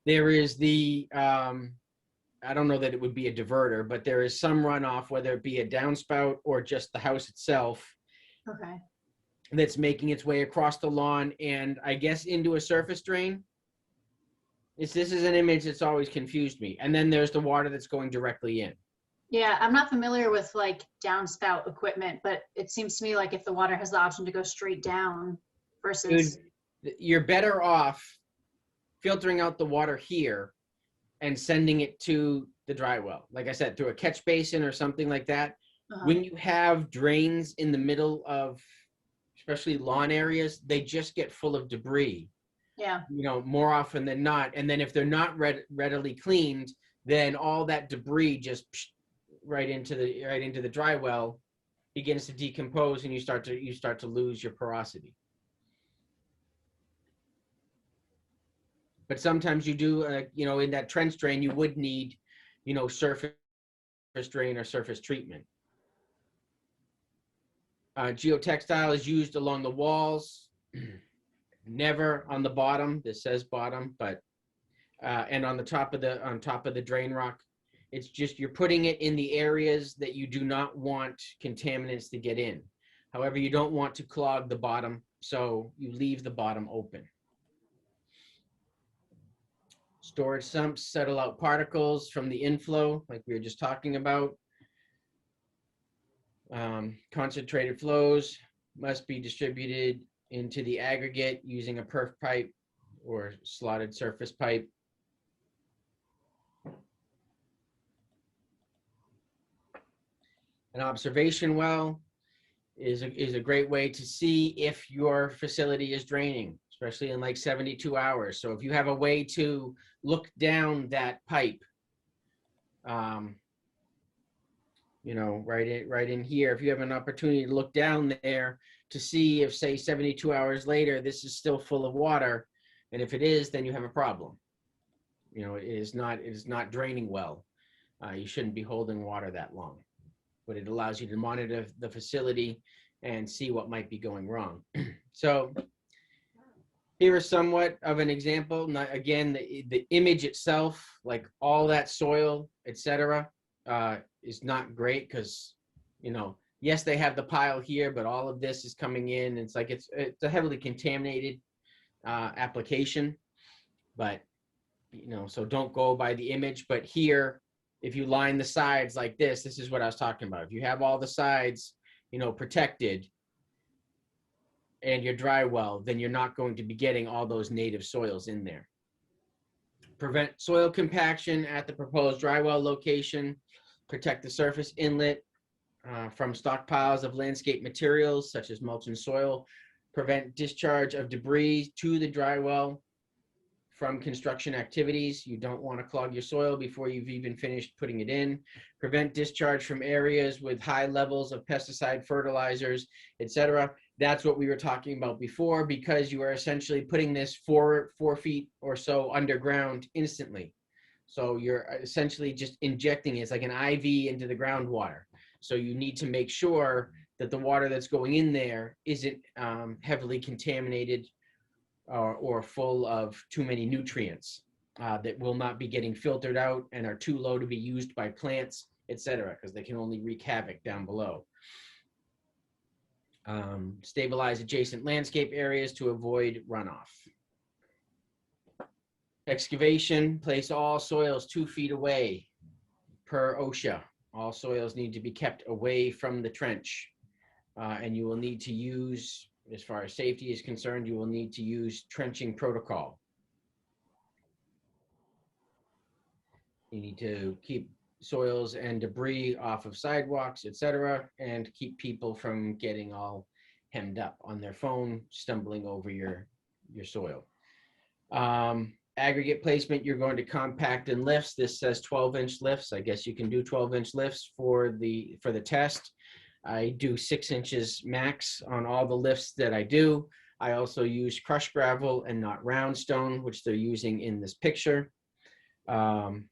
There is the, I don't know that it would be a diverter, but there is some runoff, whether it be a downspout or just the house itself. Okay. That's making its way across the lawn and I guess into a surface drain. This is an image that's always confused me. And then there's the water that's going directly in. Yeah, I'm not familiar with like downspout equipment, but it seems to me like if the water has the option to go straight down versus... Dude, you're better off filtering out the water here and sending it to the dry well. Like I said, through a catch basin or something like that. When you have drains in the middle of, especially lawn areas, they just get full of debris. Yeah. you know, more often than not. And then if they're not readily cleaned, then all that debris just right into the dry well begins to decompose, and you start to lose your porosity. But sometimes you do, you know, in that trench drain, you would need, you know, surface drain or surface treatment. Geotextile is used along the walls, never on the bottom. This says bottom, but and on top of the drain rock. It's just you're putting it in the areas that you do not want contaminants to get in. However, you don't want to clog the bottom, so you leave the bottom open. Storage sumps settle out particles from the inflow, like we were just talking about. Concentrated flows must be distributed into the aggregate using a perf pipe or slotted surface pipe. An observation well is a great way to see if your facility is draining, especially in like 72 hours. So if you have a way to look down that pipe, you know, right in here, if you have an opportunity to look down there to see if, say, 72 hours later, this is still full of water, and if it is, then you have a problem. You know, it is not draining well. You shouldn't be holding water that long, but it allows you to monitor the facility and see what might be going wrong. So here is somewhat of an example. Not, again, the image itself, like all that soil, etc., is not great because, you know, yes, they have the pile here, but all of this is coming in. It's like it's a heavily contaminated application, but, you know, so don't go by the image. But here, if you line the sides like this is what I was talking about. If you have all the sides, you know, protected and your dry well, then you're not going to be getting all those native soils in there. Prevent soil compaction at the proposed dry well location. Protect the surface inlet from stockpiles of landscape materials such as mulch and soil. Prevent discharge of debris to the dry well from construction activities. You don't want to clog your soil before you've even finished putting it in. Prevent discharge from areas with high levels of pesticide, fertilizers, etc. That's what we were talking about before, because you are essentially putting this 4 feet or so underground instantly. So you're essentially just injecting it. It's like an IV into the groundwater. So you need to make sure that the water that's going in there isn't heavily contaminated or full of too many nutrients that will not be getting filtered out and are too low to be used by plants, etc., because they can only wreak havoc down below. Stabilize adjacent landscape areas to avoid runoff. Excavation, place all soils 2 feet away per OSHA. All soils need to be kept away from the trench. And you will need to use, as far as safety is concerned, you will need to use trenching protocol. You need to keep soils and debris off of sidewalks, etc., and keep people from getting all hemmed up on their phone, stumbling over your soil. Aggregate placement, you're going to compact in lifts. This says 12-inch lifts. I guess you can do 12-inch lifts for the test. I do 6 inches max on all the lifts that I do. I also use crushed gravel and not round stone, which they're using in this picture. And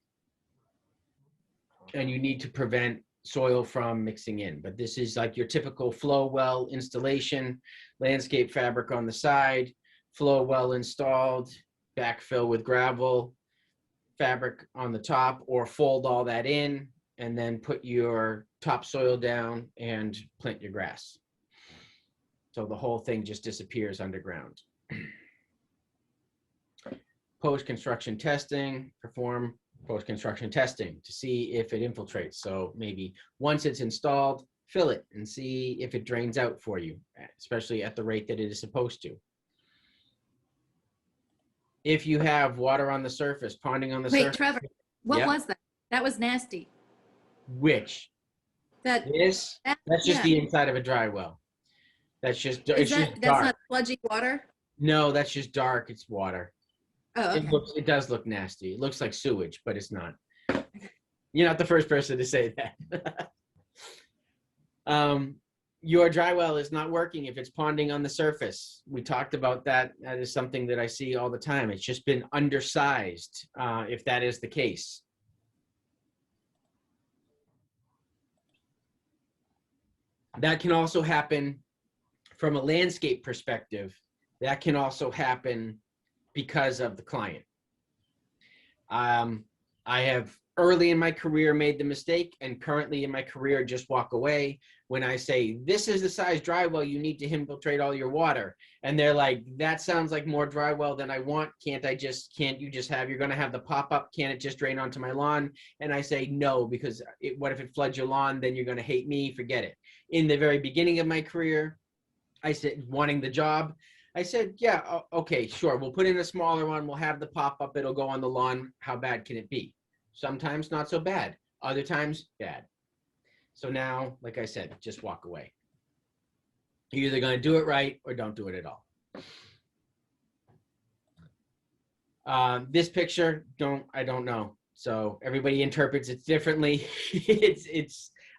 you need to prevent soil from mixing in. But this is like your typical flow well installation, landscape fabric on the side, flow well installed, backfill with gravel, fabric on the top, or fold all that in and then put your topsoil down and plant your grass. So the whole thing just disappears underground. Post-construction testing, perform post-construction testing to see if it infiltrates. So maybe once it's installed, fill it and see if it drains out for you, especially at the rate that it is supposed to. If you have water on the surface, ponding on the surface. Wait, Trevor, what Yep. was that? That was nasty. Which? That That's just yeah. the inside of a dry well. That's just, Is it's just that's dark. not sludgy water? No, that's just dark. It's water. Oh, okay. It does look nasty. It looks like sewage, but it's not. You're not the first person to say that. Your dry well is not working if it's ponding on the surface. We talked about that. That is something that I see all the time. It's just been undersized, if that is the case. That can also happen from a landscape perspective. That can also happen because of the client. I have early in my career made the mistake, and currently in my career just walk away when I say, this is the size dry well you need to infiltrate all your water. And they're like, that sounds like more dry well than I want. You're going to have the pop-up, can't it just drain onto my lawn? And I say, no, because what if it floods your lawn? Then you're going to hate me, forget it. In the very beginning of my career, I said, wanting the job, I said, yeah, okay, sure. We'll put in a smaller one. We'll have the pop-up. It'll go on the lawn. How bad can it be? Sometimes not so bad. Other times, bad. So now, like I said, just walk away. You're either going to do it right or don't do it at all. This picture, I don't know. So everybody interprets it differently.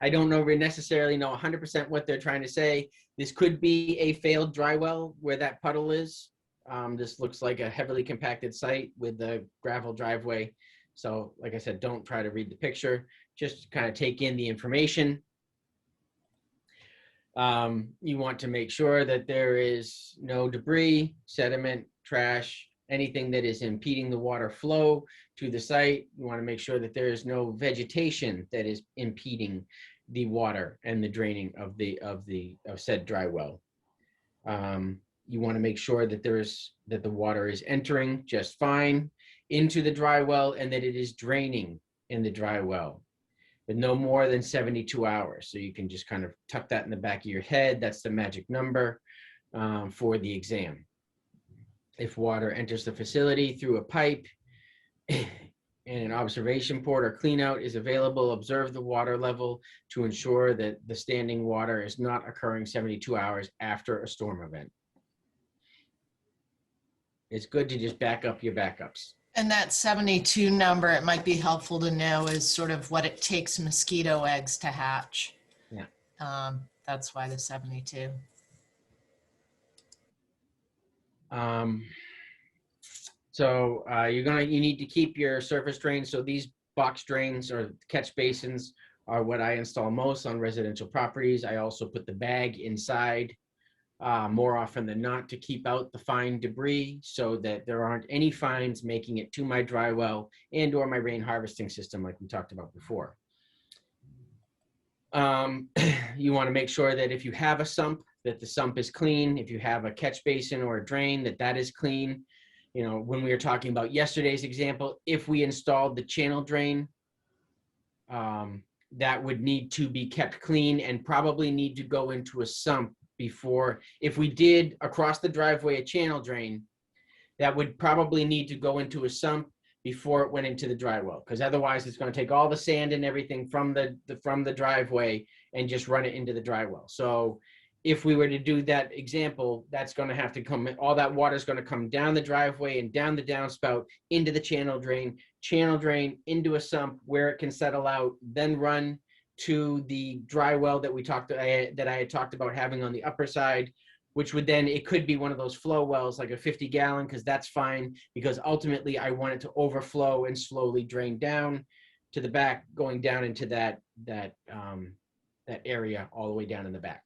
I don't necessarily know 100% what they're trying to say. This could be a failed dry well where that puddle is. This looks like a heavily compacted site with the gravel driveway. So like I said, don't try to read the picture, just kind of take in the information. You want to make sure that there is no debris, sediment, trash, anything that is impeding the water flow to the site. You want to make sure that there is no vegetation that is impeding the water and the draining of said dry well. You want to make sure that the water is entering just fine into the dry well and that it is draining in the dry well, but no more than 72 hours. So you can just kind of tuck that in the back of your head. That's the magic number for the exam. If water enters the facility through a pipe and an observation port or clean out is available, observe the water level to ensure that the standing water is not occurring 72 hours after a storm event. It's good to just back up your backups. And that 72 number, it might be helpful to know, is sort of what it takes mosquito eggs to hatch. Yeah. That's why the 72. So you need to keep your surface drains. So these box drains or catch basins are what I install most on residential properties. I also put the bag inside more often than not to keep out the fine debris so that there aren't any fines making it to my dry well and or my rain harvesting system like we talked about before. You want to make sure that if you have a sump, that the sump is clean. If you have a catch basin or a drain, that is clean. You know, when we were talking about yesterday's example, if we installed the channel drain, that would need to be kept clean and probably need to go into a sump before. If we did across the driveway a channel drain, that would probably need to go into a sump before it went into the dry well, because otherwise it's going to take all the sand and everything from the driveway and just run it into the dry well. So if we were to do that example, that's going to have to come, all that water is going to come down the driveway and down the downspout into the channel drain into a sump where it can settle out, then run to the dry well that I had talked about having on the upper side, which would then, it could be one of those flow wells, like a 50 gallon, because that's fine, because ultimately I want it to overflow and slowly drain down to the back, going down into that area all the way down in the back.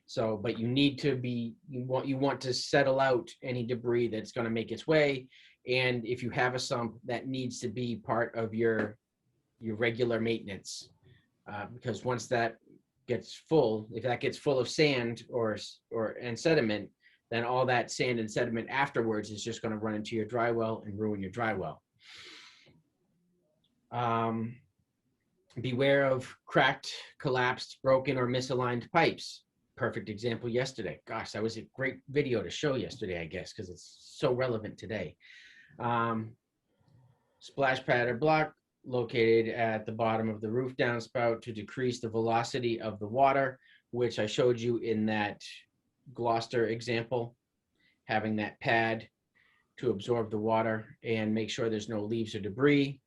So, but you need to you want to settle out any debris that's going to make its way. And if you have a sump, that needs to be part of your regular maintenance, because once that gets full, if that gets full of sand and sediment, then all that sand and sediment afterwards is just going to run into your dry well and ruin your dry well. Beware of cracked, collapsed, broken, or misaligned pipes. Perfect example yesterday. Gosh, that was a great video to show yesterday, I guess, because it's so relevant today. Splash pad or block located at the bottom of the roof downspout to decrease the velocity of the water, which I showed you in that Gloucester example. having that pad to absorb the water and make sure there's no leaves or debris.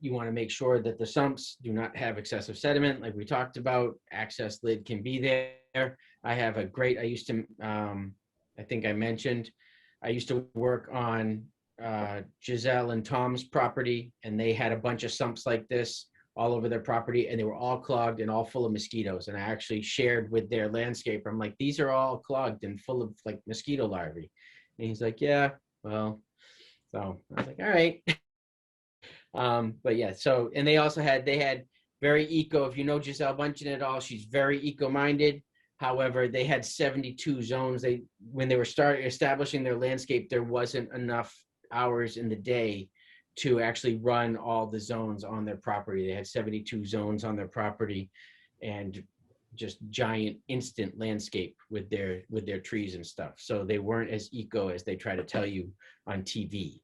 You want to make sure that the sumps do not have excessive sediment, like we talked about. Access lid can be there. I used to, I think I mentioned, I used to work on Giselle and Tom's property, and they had a bunch of sumps like this all over their property, and they were all clogged and all full of mosquitoes. And I actually shared with their landscaper, I'm like, these are all clogged and full of like mosquito larvae. And he's like, yeah, well, so I was like, all right. But yeah, so, and they had very eco, if you know Giselle Bunchen at all, she's very eco-minded. However, they had 72 zones. When they were establishing their landscape, there wasn't enough hours in the day to actually run all the zones on their property. They had 72 zones on their property and just giant instant landscape with their trees and stuff. So they weren't as eco as they try to tell you on TV.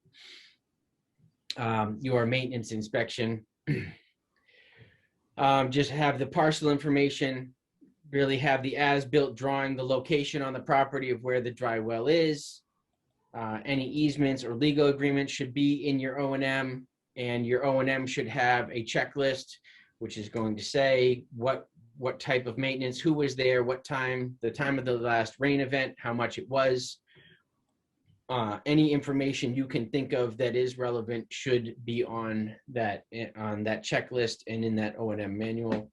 Your maintenance inspection, just have the parcel information, really have the as-built drawing, the location on the property of where the dry well is. Any easements or legal agreements should be in your O&M, and your O&M should have a checklist, which is going to say what type of maintenance, who was there, what time, the time of the last rain event, how much it was. Any information you can think of that is relevant should be on that checklist and in that O&M manual.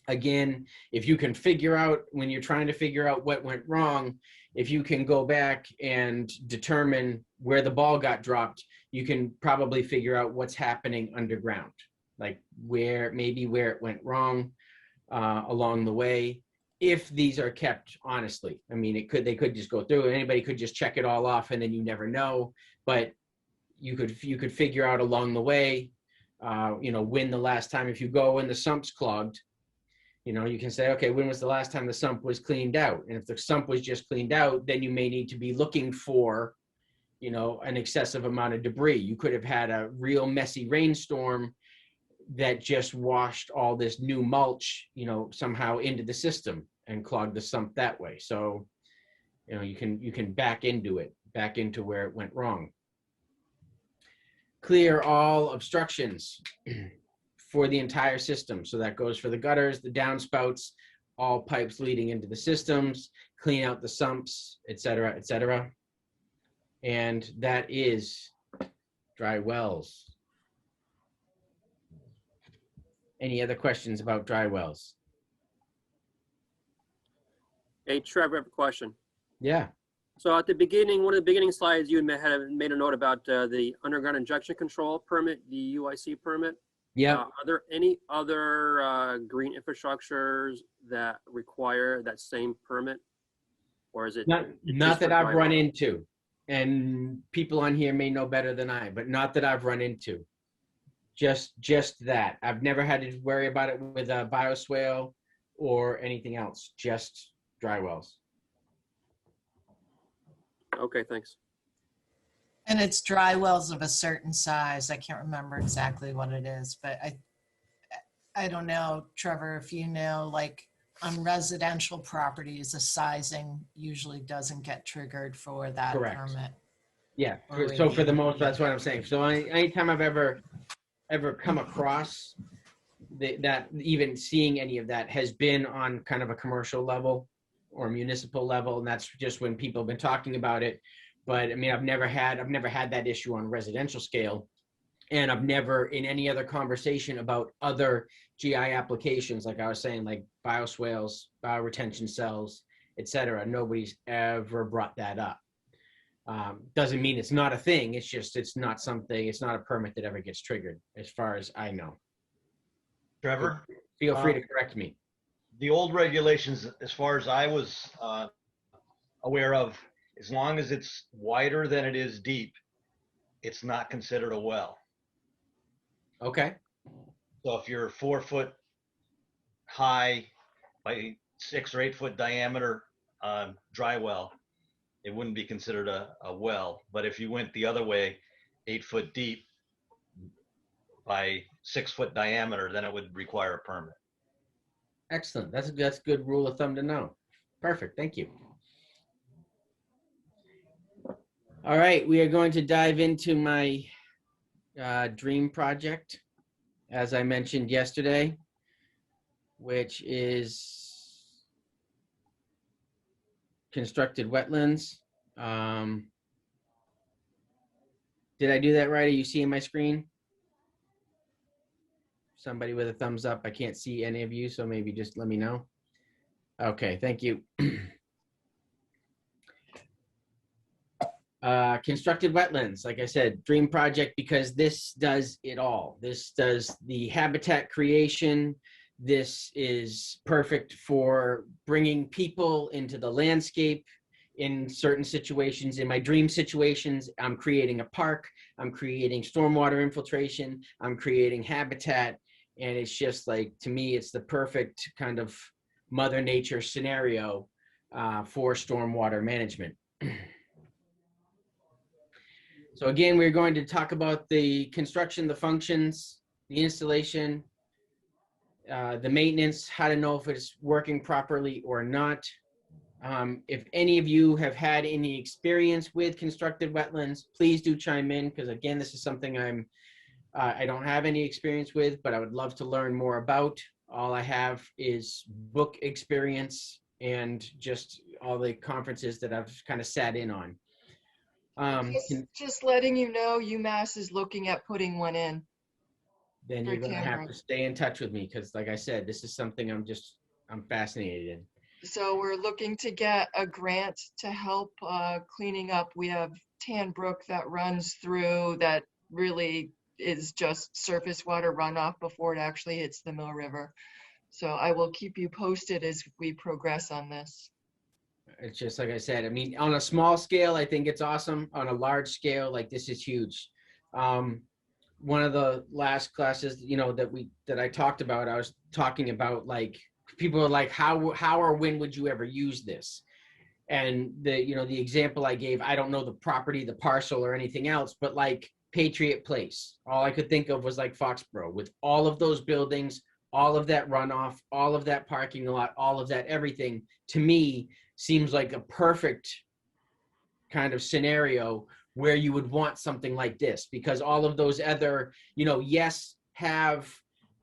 Again, if you can figure out, when you're trying to figure out what went wrong, if you can go back and determine where the ball got dropped, you can probably figure out what's happening underground, like where it went wrong along the way. If these are kept honestly, I mean, they could just go through, anybody could just check it all off and then you never know, but you could figure out along the way, when the last time, if you go and the sump's clogged, you can say, okay, when was the last time the sump was cleaned out? And if the sump was just cleaned out, then you may need to be looking for, an excessive amount of debris. You could have had a real messy rainstorm that just washed all this new mulch, somehow into the system and clogged the sump that way. So, you can back into where it went wrong. Clear all obstructions for the entire system. So that goes for the gutters, the downspouts, all pipes leading into the systems, clean out the sumps, et cetera, et cetera. And that is dry wells. Any other questions about dry wells? Hey, Trevor, I have a question. Yeah. So at the beginning, one of the beginning slides, you had made a note about the underground injection control permit, the UIC permit. Yeah. Are there any other green infrastructures that require that same permit? Or is it? Not that I've run into, and people on here may know better than I, but not that I've run into. Just that. I've never had to worry about it with a bioswale or anything else, just dry wells. Okay, thanks. And it's dry wells of a certain size. I can't remember exactly what it is, but I don't know, Trevor, if you know, like on residential properties, the sizing usually doesn't get triggered for that permit. Yeah, so for the most, that's what I'm saying. So anytime I've ever come across that, even seeing any of that, has been on kind of a commercial level or municipal level, and that's just when people have been talking about it. But I mean, I've never had that issue on a residential scale, and I've never, in any other conversation about other GI applications, like I was saying, like bioswales, bioretention cells, et cetera, nobody's ever brought that up. Doesn't mean it's not a thing. It's just, it's not a permit that ever gets triggered, as far as I know. Trevor? Feel free to correct me. The old regulations, as far as I was aware of, as long as it's wider than it is deep, it's not considered a well. Okay. So if you're 4 foot high by 6 or 8 foot diameter dry well, it wouldn't be considered a well. But if you went the other way, 8 foot deep by 6 foot diameter, then it would require a permit. Excellent. That's a good rule of thumb to know. Perfect, thank you. All right, we are going to dive into my dream project, as I mentioned yesterday, which is constructed wetlands. Did I do that right? Are you seeing my screen? Somebody with a thumbs up. I can't see any of you, so maybe just let me know. Okay, thank you. Constructed wetlands, like I said, dream project, because this does it all. This does the habitat creation. This is perfect for bringing people into the landscape in certain situations. In my dream situations, I'm creating a park, I'm creating stormwater infiltration, I'm creating habitat, and it's just like, to me, it's the perfect kind of Mother Nature scenario for stormwater management. So again, we're going to talk about the construction, the functions, the installation, the maintenance, how to know if it's working properly or not. If any of you have had any experience with constructed wetlands, please do chime in, because again, this is something I don't have any experience with, but I would love to learn more about. All I have is book experience and just all the conferences that I've kind of sat in on. Just letting you know, UMass is looking at putting one in. Then for you're going to have Canberra. to stay in touch with me, because like I said, this is something I'm fascinated in. So we're looking to get a grant to help cleaning up. We have Tan Brook that runs through that really is just surface water runoff before it actually hits the Mill River. So I will keep you posted as we progress on this. It's just like I said, I mean, on a small scale, I think it's awesome. On a large scale, like, this is huge. One of the last classes, you know, that I talked about, I was talking about, like, people are like, how or when would you ever use this? And the example I gave, I don't know the property, the parcel or anything else, but like Patriot Place, all I could think of was like Foxborough, with all of those buildings, all of that runoff, all of that parking lot, all of that everything, to me seems like a perfect kind of scenario where you would want something like this, because all of those other, yes, have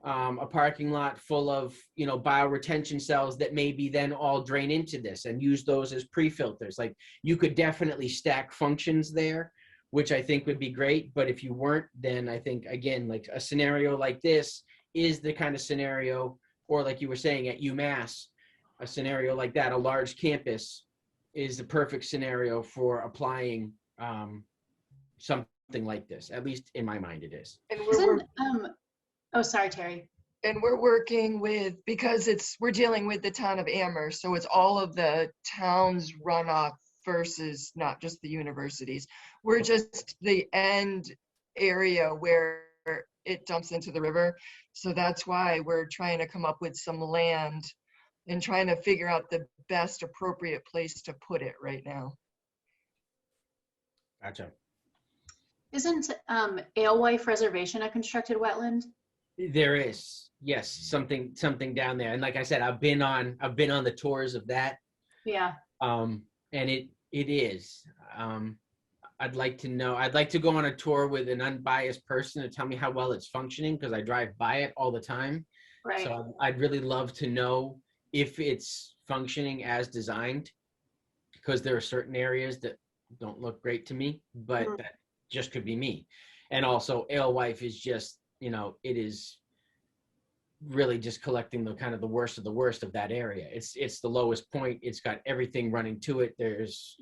a parking lot full of, bioretention cells that maybe then all drain into this and use those as pre-filters. Like, you could definitely stack functions there, which I think would be great. But if you weren't, then I think, again, like a scenario like this is the kind of scenario, or like you were saying at UMass, a scenario like that, a large campus, is the perfect scenario for applying something like this. At least in my mind, it is. And Oh, sorry, Terry. And we're working with, because we're dealing with the town of Amherst, so it's all of the town's runoff versus not just the universities. We're just the end area where it dumps into the river. So that's why we're trying to come up with some land and trying to figure out the best appropriate place to put it right now. Gotcha. Isn't Alewife Reservation a constructed wetland? There is, yes, something down there. And like I said, I've been on the tours of that. Yeah. And it is. I'd like to go on a tour with an unbiased person to tell me how well it's functioning, because I drive by it all the time. Right. So I'd really love to know if it's functioning as designed, because there are certain areas that don't look great to me, but that just could be me. And also, Alewife is just, it is really just collecting the kind of the worst of the worst of that area. It's the lowest point. It's got everything running to it. There's,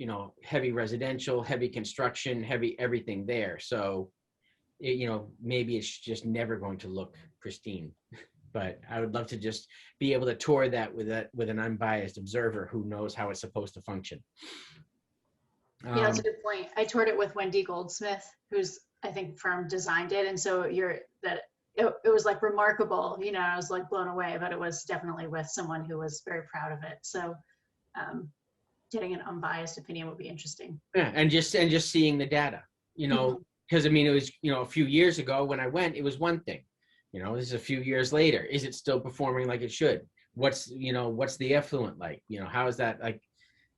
heavy residential, heavy construction, heavy everything there. So, maybe it's just never going to look pristine. But I would love to just be able to tour that with an unbiased observer who knows how it's supposed to function. Yeah, that's a good point. I toured it with Wendy Goldsmith, who's, I think, firm designed it. And so it was like remarkable, I was like blown away, but it was definitely with someone who was very proud of it. So getting an unbiased opinion would be interesting. Yeah, and just seeing the data, because I mean, it was, a few years ago when I went, it was one thing. This is a few years later. Is it still performing like it should? what's the effluent like? How is that like?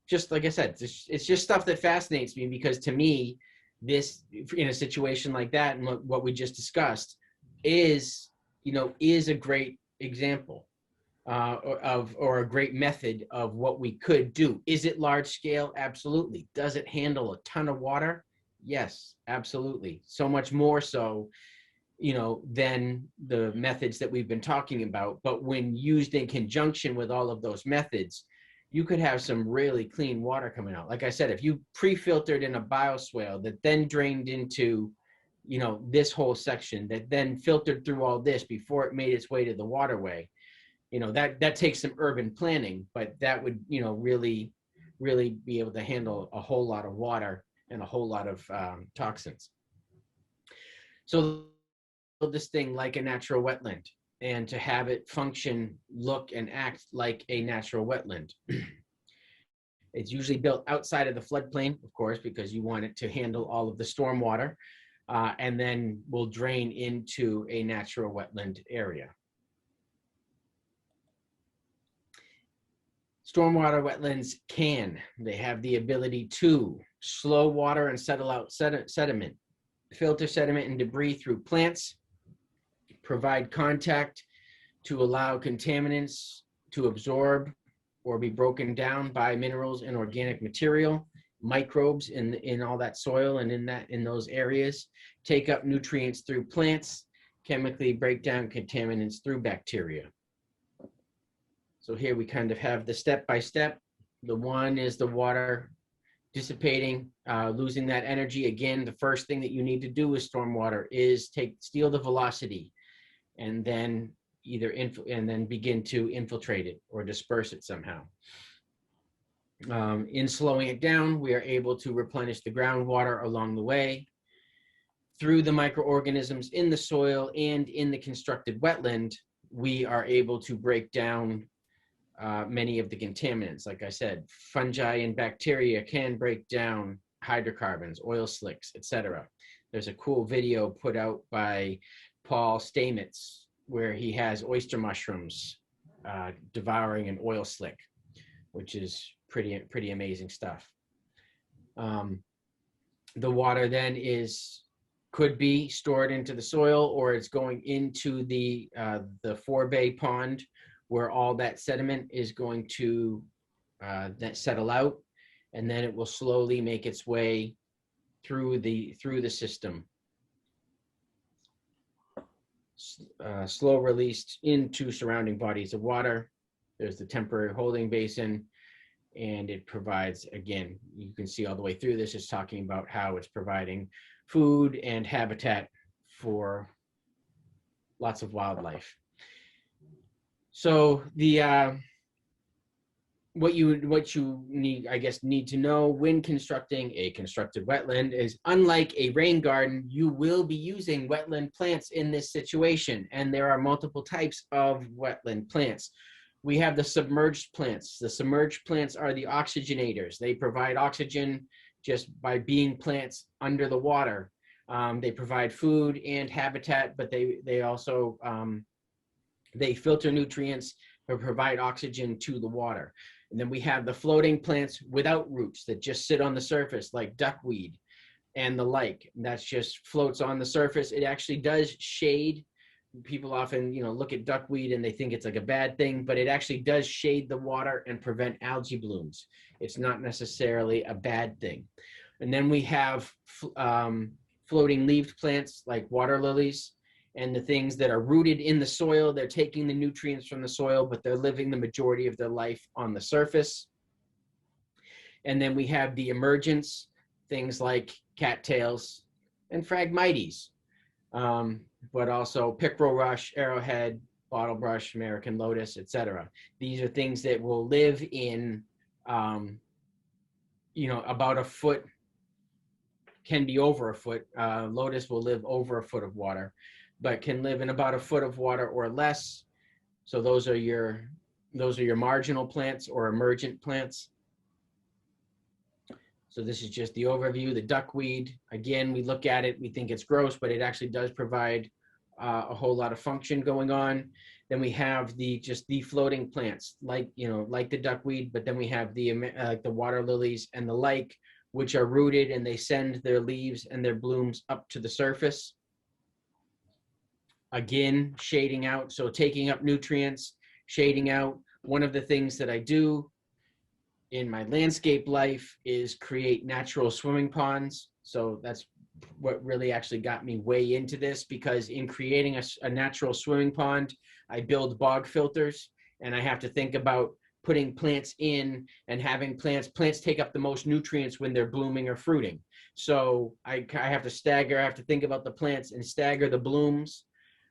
Just like I said, it's just stuff that fascinates me, because to me, this, in a situation like that, and what we just discussed, is a great example or a great method of what we could do. Is it large scale? Absolutely. Does it handle a ton of water? Yes, absolutely. So much more so, than the methods that we've been talking about. But when used in conjunction with all of those methods, you could have some really clean water coming out. Like I said, if you pre-filtered in a bioswale that then drained into, this whole section, that then filtered through all this before it made its way to the waterway, that takes some urban planning, but that would, really be able to handle a whole lot of water and a whole lot of toxins. So this thing like a natural wetland, and to have it function, look, and act like a natural wetland. It's usually built outside of the floodplain, of course, because you want it to handle all of the stormwater, and then will drain into a natural wetland area. Stormwater wetlands they have the ability to slow water and settle out sediment, filter sediment and debris through plants, provide contact to allow contaminants to absorb or be broken down by minerals and organic material, microbes in all that soil and in those areas, take up nutrients through plants, chemically break down contaminants through bacteria. So here we kind of have the step-by-step. The one is the water dissipating, losing that energy. Again, the first thing that you need to do with stormwater is steal the velocity, and then begin to infiltrate it or disperse it somehow. In slowing it down, we are able to replenish the groundwater along the way. Through the microorganisms in the soil and in the constructed wetland, we are able to break down many of the contaminants. Like I said, fungi and bacteria can break down hydrocarbons, oil slicks, etc. There's a cool video put out by Paul Stamets where he has oyster mushrooms devouring an oil slick, which is pretty amazing stuff. The water then could be stored into the soil, or it's going into the forebay pond, where all that sediment is going to settle out, and then it will slowly make its way through the system, slow released into surrounding bodies of water. There's the temporary holding basin, and it provides, again, you can see all the way through this, is talking about how it's providing food and habitat for lots of wildlife. So what you need to know when constructing a constructed wetland is, unlike a rain garden, you will be using wetland plants in this situation, and there are multiple types of wetland plants. We have the submerged plants. The submerged plants are the oxygenators. They provide oxygen just by being plants under the water. They provide food and habitat, but they also they filter nutrients or provide oxygen to the water. And then we have the floating plants without roots that just sit on the surface, like duckweed and the like. That just floats on the surface. It actually does shade. People often, look at duckweed and they think it's like a bad thing, but it actually does shade the water and prevent algae blooms. It's not necessarily a bad thing. And then we have floating leaved plants like water lilies, and the things that are rooted in the soil. They're taking the nutrients from the soil, but they're living the majority of their life on the surface. And then we have the emergents, things like cattails and phragmites, but also pickerel rush, arrowhead, bottlebrush, American lotus, etc. These are things that will live in, about a foot, can be over a foot. Lotus will live over a foot of water, but can live in about a foot of water or less. So those are your marginal plants or emergent plants. So this is just the overview. The duckweed, again, we look at it, we think it's gross, but it actually does provide a whole lot of function going on. Then we have just the floating plants, like, like the duckweed, but then we have the water lilies and the like, which are rooted and they send their leaves and their blooms up to the surface. Again, shading out, so taking up nutrients, shading out. One of the things that I do in my landscape life is create natural swimming ponds. So that's what really actually got me way into this, because in creating a natural swimming pond, I build bog filters, and I have to think about putting plants in and having plants take up the most nutrients when they're blooming or fruiting. So I have to stagger, I have to think about the plants and stagger the blooms,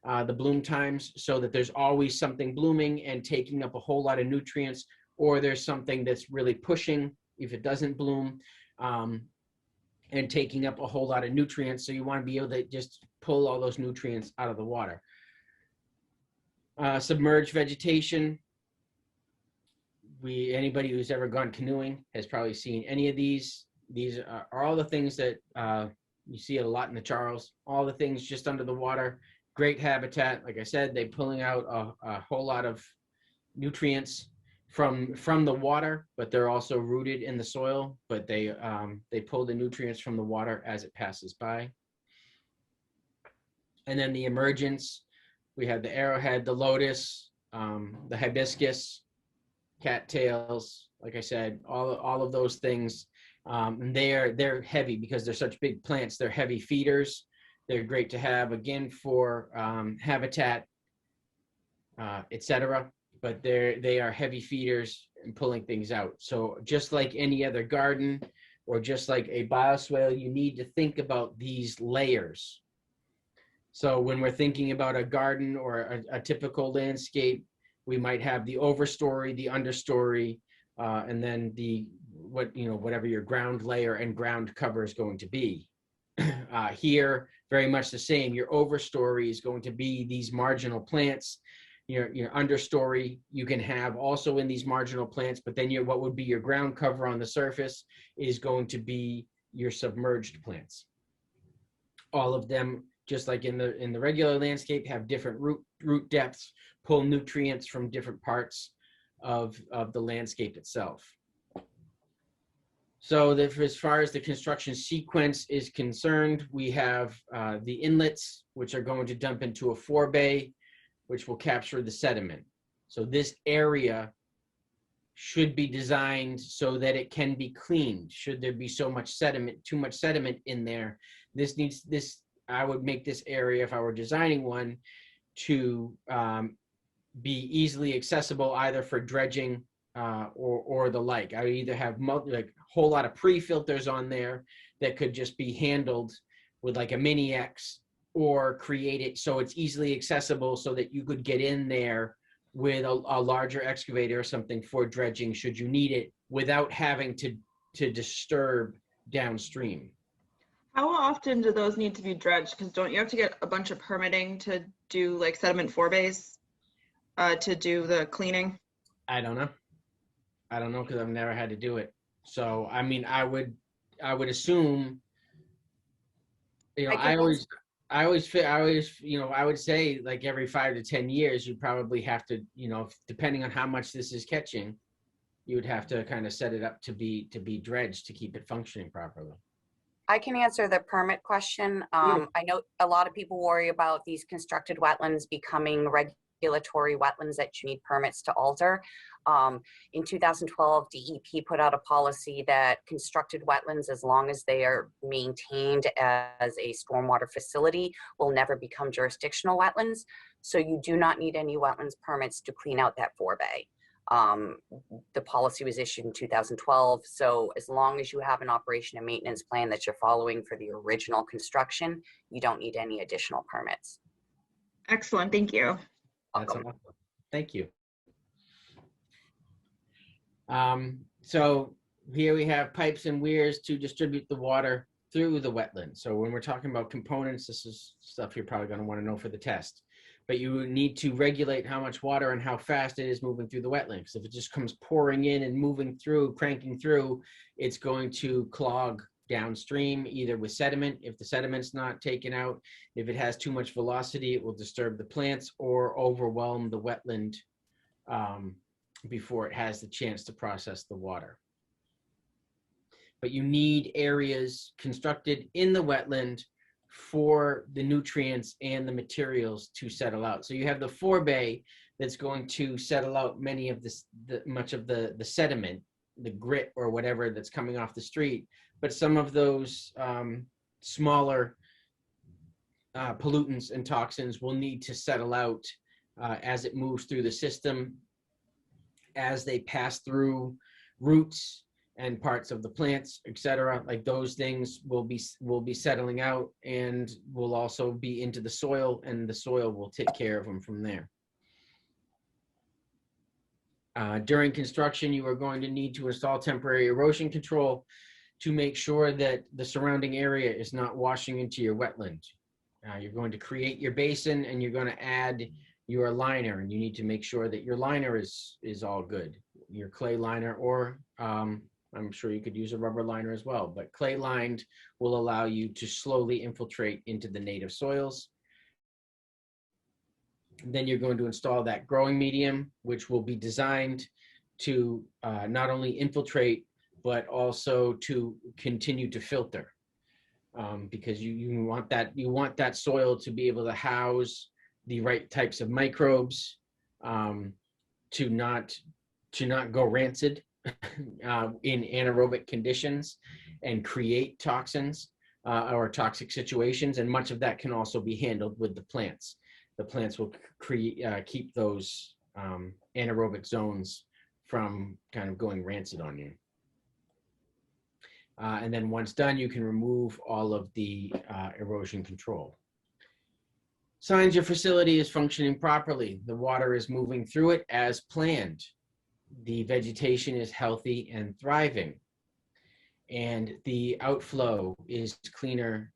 the bloom times, so that there's always something blooming and taking up a whole lot of nutrients, or there's something that's really pushing if it doesn't bloom, and taking up a whole lot of nutrients. So you want to be able to just pull all those nutrients out of the water. Submerged vegetation. Anybody who's ever gone canoeing has probably seen any of these. These are all the things that you see a lot in the Charles, all the things just under the water. Great habitat. Like I said, they're pulling out a whole lot of nutrients from the water, but they're also rooted in the soil, but they pull the nutrients from the water as it passes by. And then the emergence, we have the arrowhead, the lotus, the hibiscus, cattails, like I said, all of those things. And they're heavy because they're such big plants. They're heavy feeders. They're great to have, again, for habitat, etc. But they are heavy feeders and pulling things out. So just like any other garden or just like a bioswale, you need to think about these layers. So when we're thinking about a garden or a typical landscape, we might have the overstory, the understory, and then whatever your ground layer and ground cover is going to be. Here, very much the same. Your overstory is going to be these marginal plants. Your understory you can have also in these marginal plants, but then what would be your ground cover on the surface is going to be your submerged plants. All of them, just like in the regular landscape, have different root depths, pull nutrients from different parts of the landscape itself. So as far as the construction sequence is concerned, we have the inlets, which are going to dump into a forebay, which will capture the sediment. So this area should be designed so that it can be cleaned. Should there be too much sediment in there, I would make this area, if I were designing one, to be easily accessible either for dredging or the like. I would either have a whole lot of pre-filters on there that could just be handled with like a mini X, or create it so it's easily accessible so that you could get in there with a larger excavator or something for dredging should you need it, without having to disturb downstream. How often do those need to be dredged? Because don't you have to get a bunch of permitting to do like sediment forebays to do the cleaning? I don't know because I've never had to do it. So I mean, I would assume, I would say like every 5 to 10 years, you probably have to, depending on how much this is catching, you would have to kind of set it up to be dredged to keep it functioning properly. I can answer the permit question. I know a lot of people worry about these constructed wetlands becoming regulatory wetlands that you need permits to alter. In 2012, DEP put out a policy that constructed wetlands, as long as they are maintained as a stormwater facility, will never become jurisdictional wetlands. So you do not need any wetlands permits to clean out that forebay. The policy was issued in 2012. So as long as you have an operation and maintenance plan that you're following for the original construction, you don't need any additional permits. Excellent, thank you. That's awesome. Thank you. So here we have pipes and weirs to distribute the water through the wetland. So when we're talking about components, this is stuff you're probably going to want to know for the test. But you need to regulate how much water and how fast it is moving through the wetland. Because if it just comes pouring in and moving through, cranking through, it's going to clog downstream, either with sediment, if the sediment's not taken out. If it has too much velocity, it will disturb the plants or overwhelm the wetland before it has the chance to process the water. But you need areas constructed in the wetland for the nutrients and the materials to settle out. So you have the forebay that's going to settle out many of much of the sediment, the grit or whatever that's coming off the street. But some of those smaller pollutants and toxins will need to settle out as it moves through the system, as they pass through roots and parts of the plants, etc. Like those things will be settling out and will also be into the soil, and the soil will take care of them from there. During construction, you are going to need to install temporary erosion control to make sure that the surrounding area is not washing into your wetland. You're going to create your basin and you're going to add your liner, and you need to make sure that your liner is all good. Your clay liner, or I'm sure you could use a rubber liner as well, but clay lined will allow you to slowly infiltrate into the native soils. Then you're going to install that growing medium, which will be designed to not only infiltrate, but also to continue to filter, because you want that soil to be able to house the right types of microbes, to not go rancid in anaerobic conditions and create toxins or toxic situations. And much of that can also be handled with the plants. The plants will keep those anaerobic zones from kind of going rancid on you. And then once done, you can remove all of the erosion control. Signs your facility is functioning properly. The water is moving through it as planned. The vegetation is healthy and thriving. And the outflow is cleaner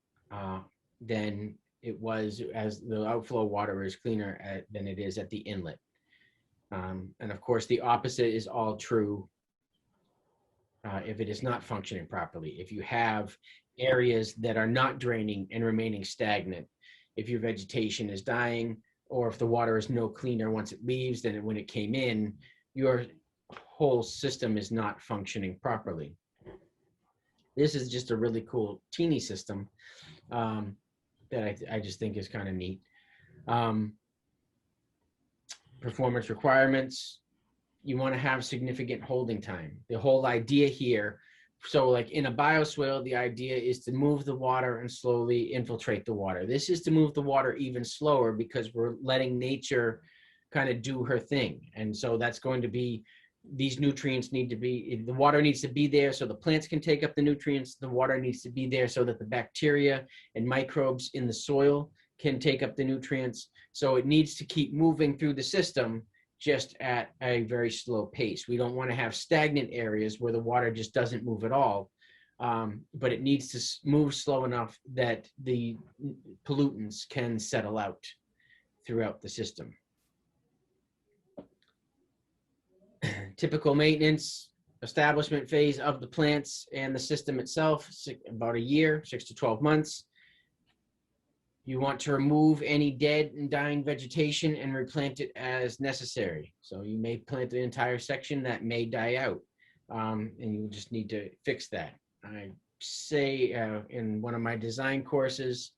than it was, as the outflow water is cleaner than it is at the inlet. And of course, the opposite is all true if it is not functioning properly. If you have areas that are not draining and remaining stagnant, if your vegetation is dying, or if the water is no cleaner once it leaves than when it came in, your whole system is not functioning properly. This is just a really cool teeny system that I just think is kind of neat. Performance requirements. You want to have significant holding time. The whole idea here, so like in a bioswale, the idea is to move the water and slowly infiltrate the water. This is to move the water even slower because we're letting nature kind of do her thing. And so that's going to be, these nutrients need to be, the water needs to be there so the plants can take up the nutrients. The water needs to be there so that the bacteria and microbes in the soil can take up the nutrients. So it needs to keep moving through the system, just at a very slow pace. We don't want to have stagnant areas where the water just doesn't move at all, but it needs to move slow enough that the pollutants can settle out throughout the system. Typical maintenance establishment phase of the plants and the system itself, about a year, 6 to 12 months. You want to remove any dead and dying vegetation and replant it as necessary. So you may plant an entire section that may die out, and you just need to fix that. I say in one of my design courses,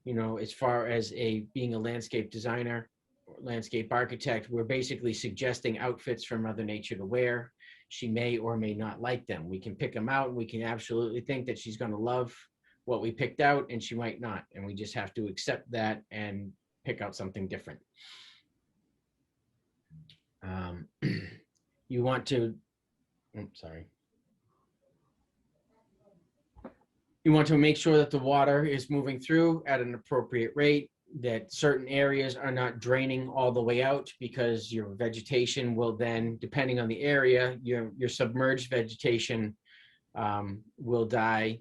you know, as far as being a landscape designer or landscape architect, we're basically suggesting outfits for Mother Nature to wear. She may or may not like them. We can pick them out, and we can absolutely think that she's going to love what we picked out, and she might not, and we just have to accept that and pick out something different. You want to, you want to make sure that the water is moving through at an appropriate rate, that certain areas are not draining all the way out, because your vegetation will then, depending on the area, your submerged vegetation will die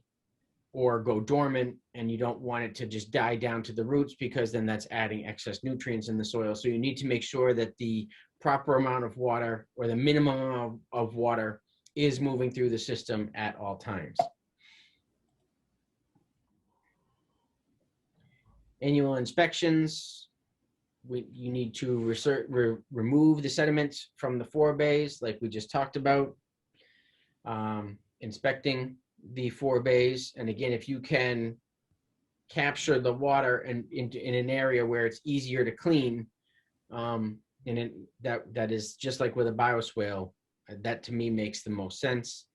or go dormant, and you don't want it to just die down to the roots, because then that's adding excess nutrients in the soil. So you need to make sure that the proper amount of water, or the minimum amount of water, is moving through the system at all times. Annual inspections, you need to remove the sediments from the forebays, like we just talked about. Inspecting the forebays, and again, if you can capture the water in an area where it's easier to clean, that is just like with a bioswale. That to me makes the most sense.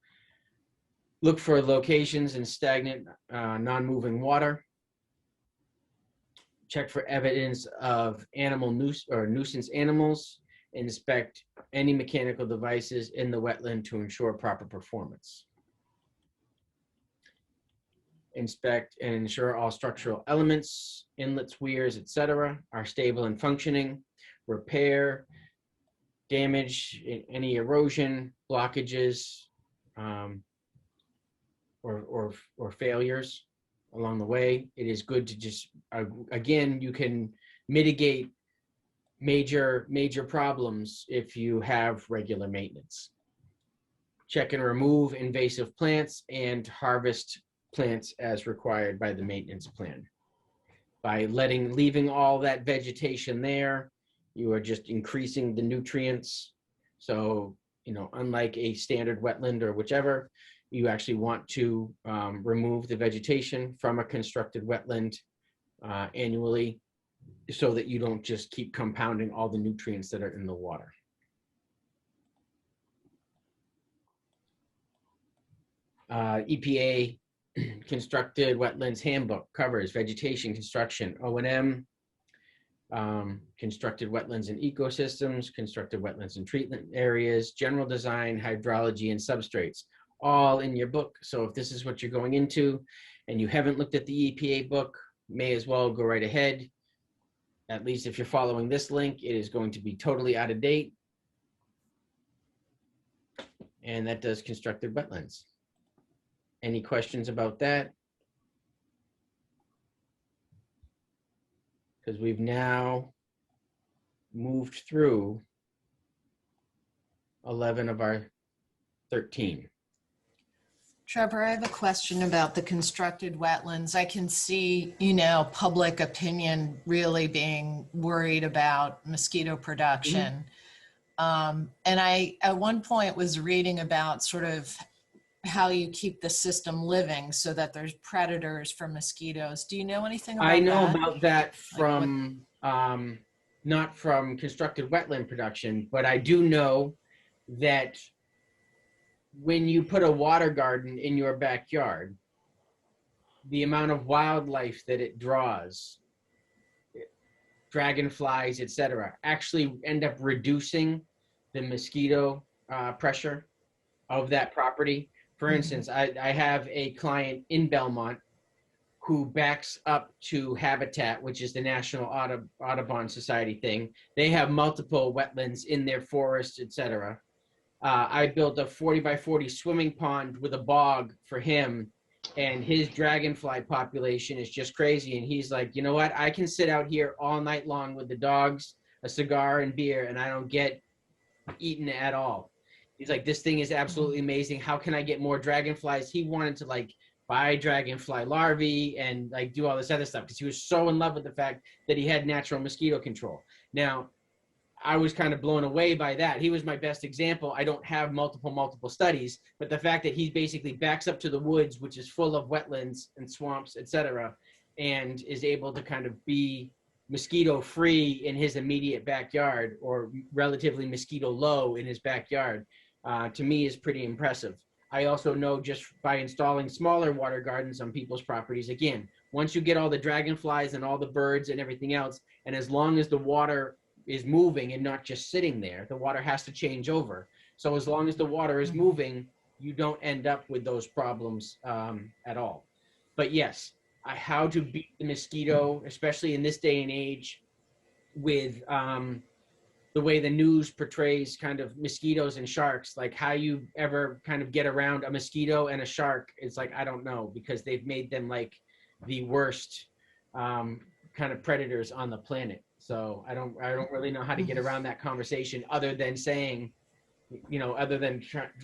Look for locations in stagnant, non-moving water. Check for evidence of animal nuisance animals. Inspect any mechanical devices in the wetland to ensure proper performance. Inspect and ensure all structural elements, inlets, weirs, etc., are stable and functioning. Repair damage, any erosion, blockages, or failures along the way. It is good to just, again, you can mitigate major problems if you have regular maintenance. Check and remove invasive plants and harvest plants as required by the maintenance plan. By leaving all that vegetation there, you are just increasing the nutrients. So, unlike a standard wetland or whichever, you actually want to remove the vegetation from a constructed wetland annually, so that you don't just keep compounding all the nutrients that are in the water. EPA Constructed Wetlands Handbook covers vegetation, construction, O&M, constructed wetlands and ecosystems, constructed wetlands and treatment areas, general design, hydrology, and substrates, all in your book. So if this is what you're going into and you haven't looked at the EPA book, may as well go right ahead. At least if you're following this link, it is going to be totally out of date. And that does constructed wetlands. Any questions about that? Because we've now moved through 11 of our 13. Trevor, I have a question about the constructed wetlands. I can see, public opinion really being worried about mosquito production. And I, at one point, was reading about sort of how you keep the system living so that there's predators for mosquitoes. Do you know anything about that? I know about that from, not from constructed wetland production, but I do know that when you put a water garden in your backyard, the amount of wildlife that it draws, dragonflies, etc., actually end up reducing the mosquito pressure of that property. For instance, I have a client in Belmont who backs up to Habitat, which is the National Audubon Society thing. They have multiple wetlands in their forest, etc. I built a 40 by 40 swimming pond with a bog for him, and his dragonfly population is just crazy. And he's like, you know what? I can sit out here all night long with the dogs, a cigar and beer, and I don't get eaten at all. He's like, this thing is absolutely amazing. How can I get more dragonflies? He wanted to buy dragonfly larvae and do all this other stuff because he was so in love with the fact that he had natural mosquito control. Now, I was kind of blown away by that. He was my best example. I don't have multiple studies, but the fact that he basically backs up to the woods, which is full of wetlands and swamps, etc., and is able to kind of be mosquito free in his immediate backyard, or relatively mosquito low in his backyard, to me is pretty impressive. I also know just by installing smaller water gardens on people's properties, again, once you get all the dragonflies and all the birds and everything else, and as long as the water is moving and not just sitting there, the water has to change over. So as long as the water is moving, you don't end up with those problems at all. But yes, how to beat the mosquito, especially in this day and age with the way the news portrays kind of mosquitoes and sharks, how you ever kind of get around a mosquito and a shark, it's I don't know, because they've made them the worst kind of predators on the planet. So I don't really know how to get around that conversation other than saying, other than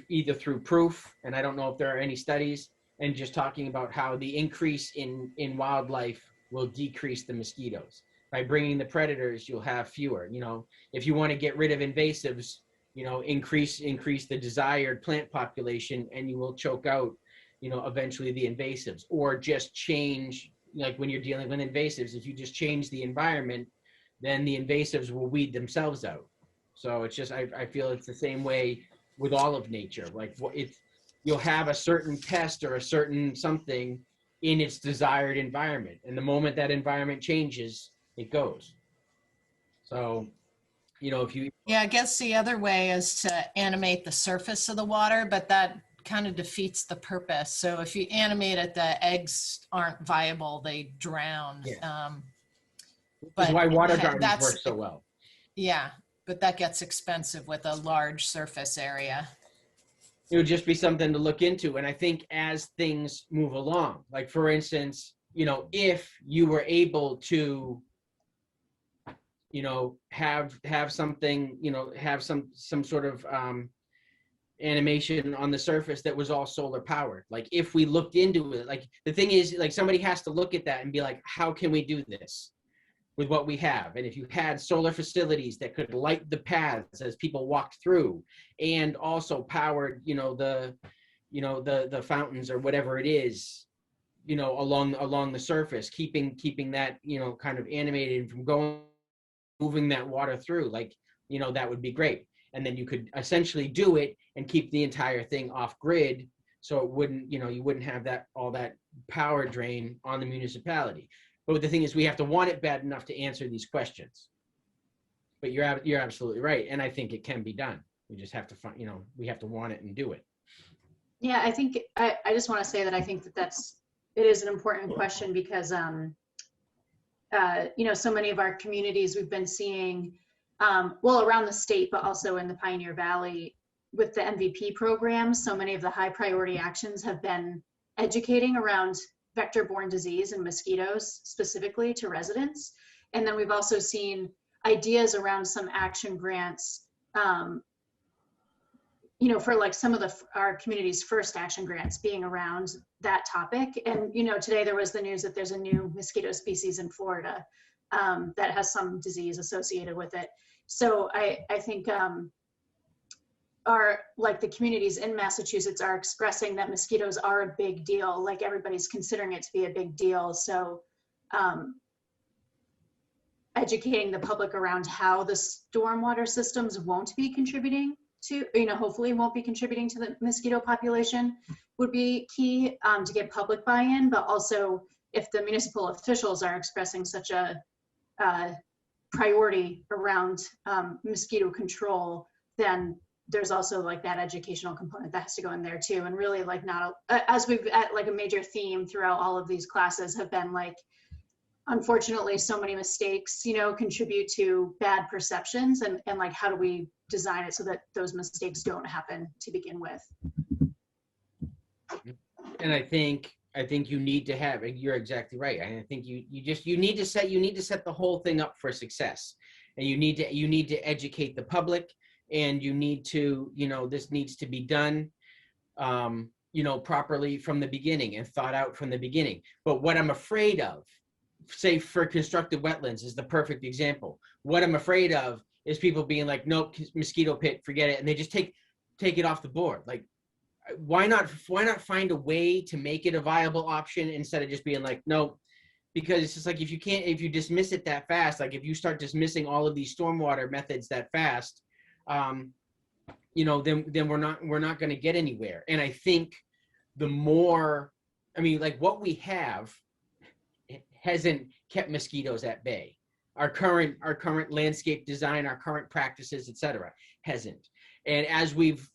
either through proof, and I don't know if there are any studies, and just talking about how the increase in wildlife will decrease the mosquitoes. By bringing the predators, you'll have fewer. You know, if you want to get rid of invasives, you know, increase the desired plant population, and you will choke out, you know, eventually the invasives. Or just change, like when you're dealing with invasives, if you just change the environment, then the invasives will weed themselves out. So it's just, I feel it's the same way with all of nature. Like it's, you'll have a certain pest or a certain something in its desired environment, and the moment that environment changes, it goes. So, you know, if you, Yeah, I guess the other way is to animate the surface of the water, but that kind of defeats the purpose. So if you animate it, the eggs aren't viable, they drown. Yeah. But is why water gardens that's, work so well. yeah, but that gets expensive with a large surface area. It would just be something to look into. And I think as things move along, like for instance, you know, if you were able to, you know, have something, you know, have some sort of animation on the surface that was all solar powered. Like if we looked into it, like the thing is, like somebody has to look at that and be like, how can we do this with what we have? And if you had solar facilities that could light the paths as people walked through, and also powered, you know, the fountains or whatever it is, you know, along the surface, keeping that, you know, kind of animated from moving that water through, like, you know, that would be great. And then you could essentially do it and keep the entire thing off grid, so it wouldn't, you know, you wouldn't have that all that power drain on the municipality. But the thing is, we have to want it bad enough to answer these questions. But you're absolutely right, and I think it can be done. We just have to find, you know, we have to want it and do it. Yeah, I think I just want to say that I think that it is an important question because you know, so many of our communities we've been seeing, well, around the state, but also in the Pioneer Valley with the MVP program, so many of the high priority actions have been educating around vector-borne disease and mosquitoes specifically to residents. And then we've also seen ideas around some action grants, you know, for like some of our community's first action grants being around that topic. And, you know, today there was the news that there's a new mosquito species in Florida that has some disease associated with it. So I think like the communities in Massachusetts are expressing that mosquitoes are a big deal. Like everybody's considering it to be a big deal. So educating the public around how the stormwater systems won't be contributing to, you know, hopefully won't be contributing to the mosquito population would be key to get public buy-in. But also if the municipal officials are expressing such a priority around mosquito control, then there's also like that educational component that has to go in there too. And really like not, as we've like a major theme throughout all of these classes have been like, unfortunately, so many mistakes, you know, contribute to bad perceptions, and like, how do we design it so that those mistakes don't happen to begin with? And I think you need to have, you're exactly right. I think you need to set the whole thing up for success, and you need to educate the public, and you need to, you know, this needs to be done, you know, properly from the beginning and thought out from the beginning. But what I'm afraid of, say for constructed wetlands is the perfect example. What I'm afraid of is people being like, nope, mosquito pit, forget it. And they just take it off the board. Like, why not find a way to make it a viable option instead of just being like, no, because it's just like, if you dismiss it that fast, like if you start dismissing all of these stormwater methods that fast, you know, then we're not going to get anywhere. And I think the more, I mean, like what we have hasn't kept mosquitoes at bay. Our current landscape design, our current practices, et cetera, hasn't. And as we've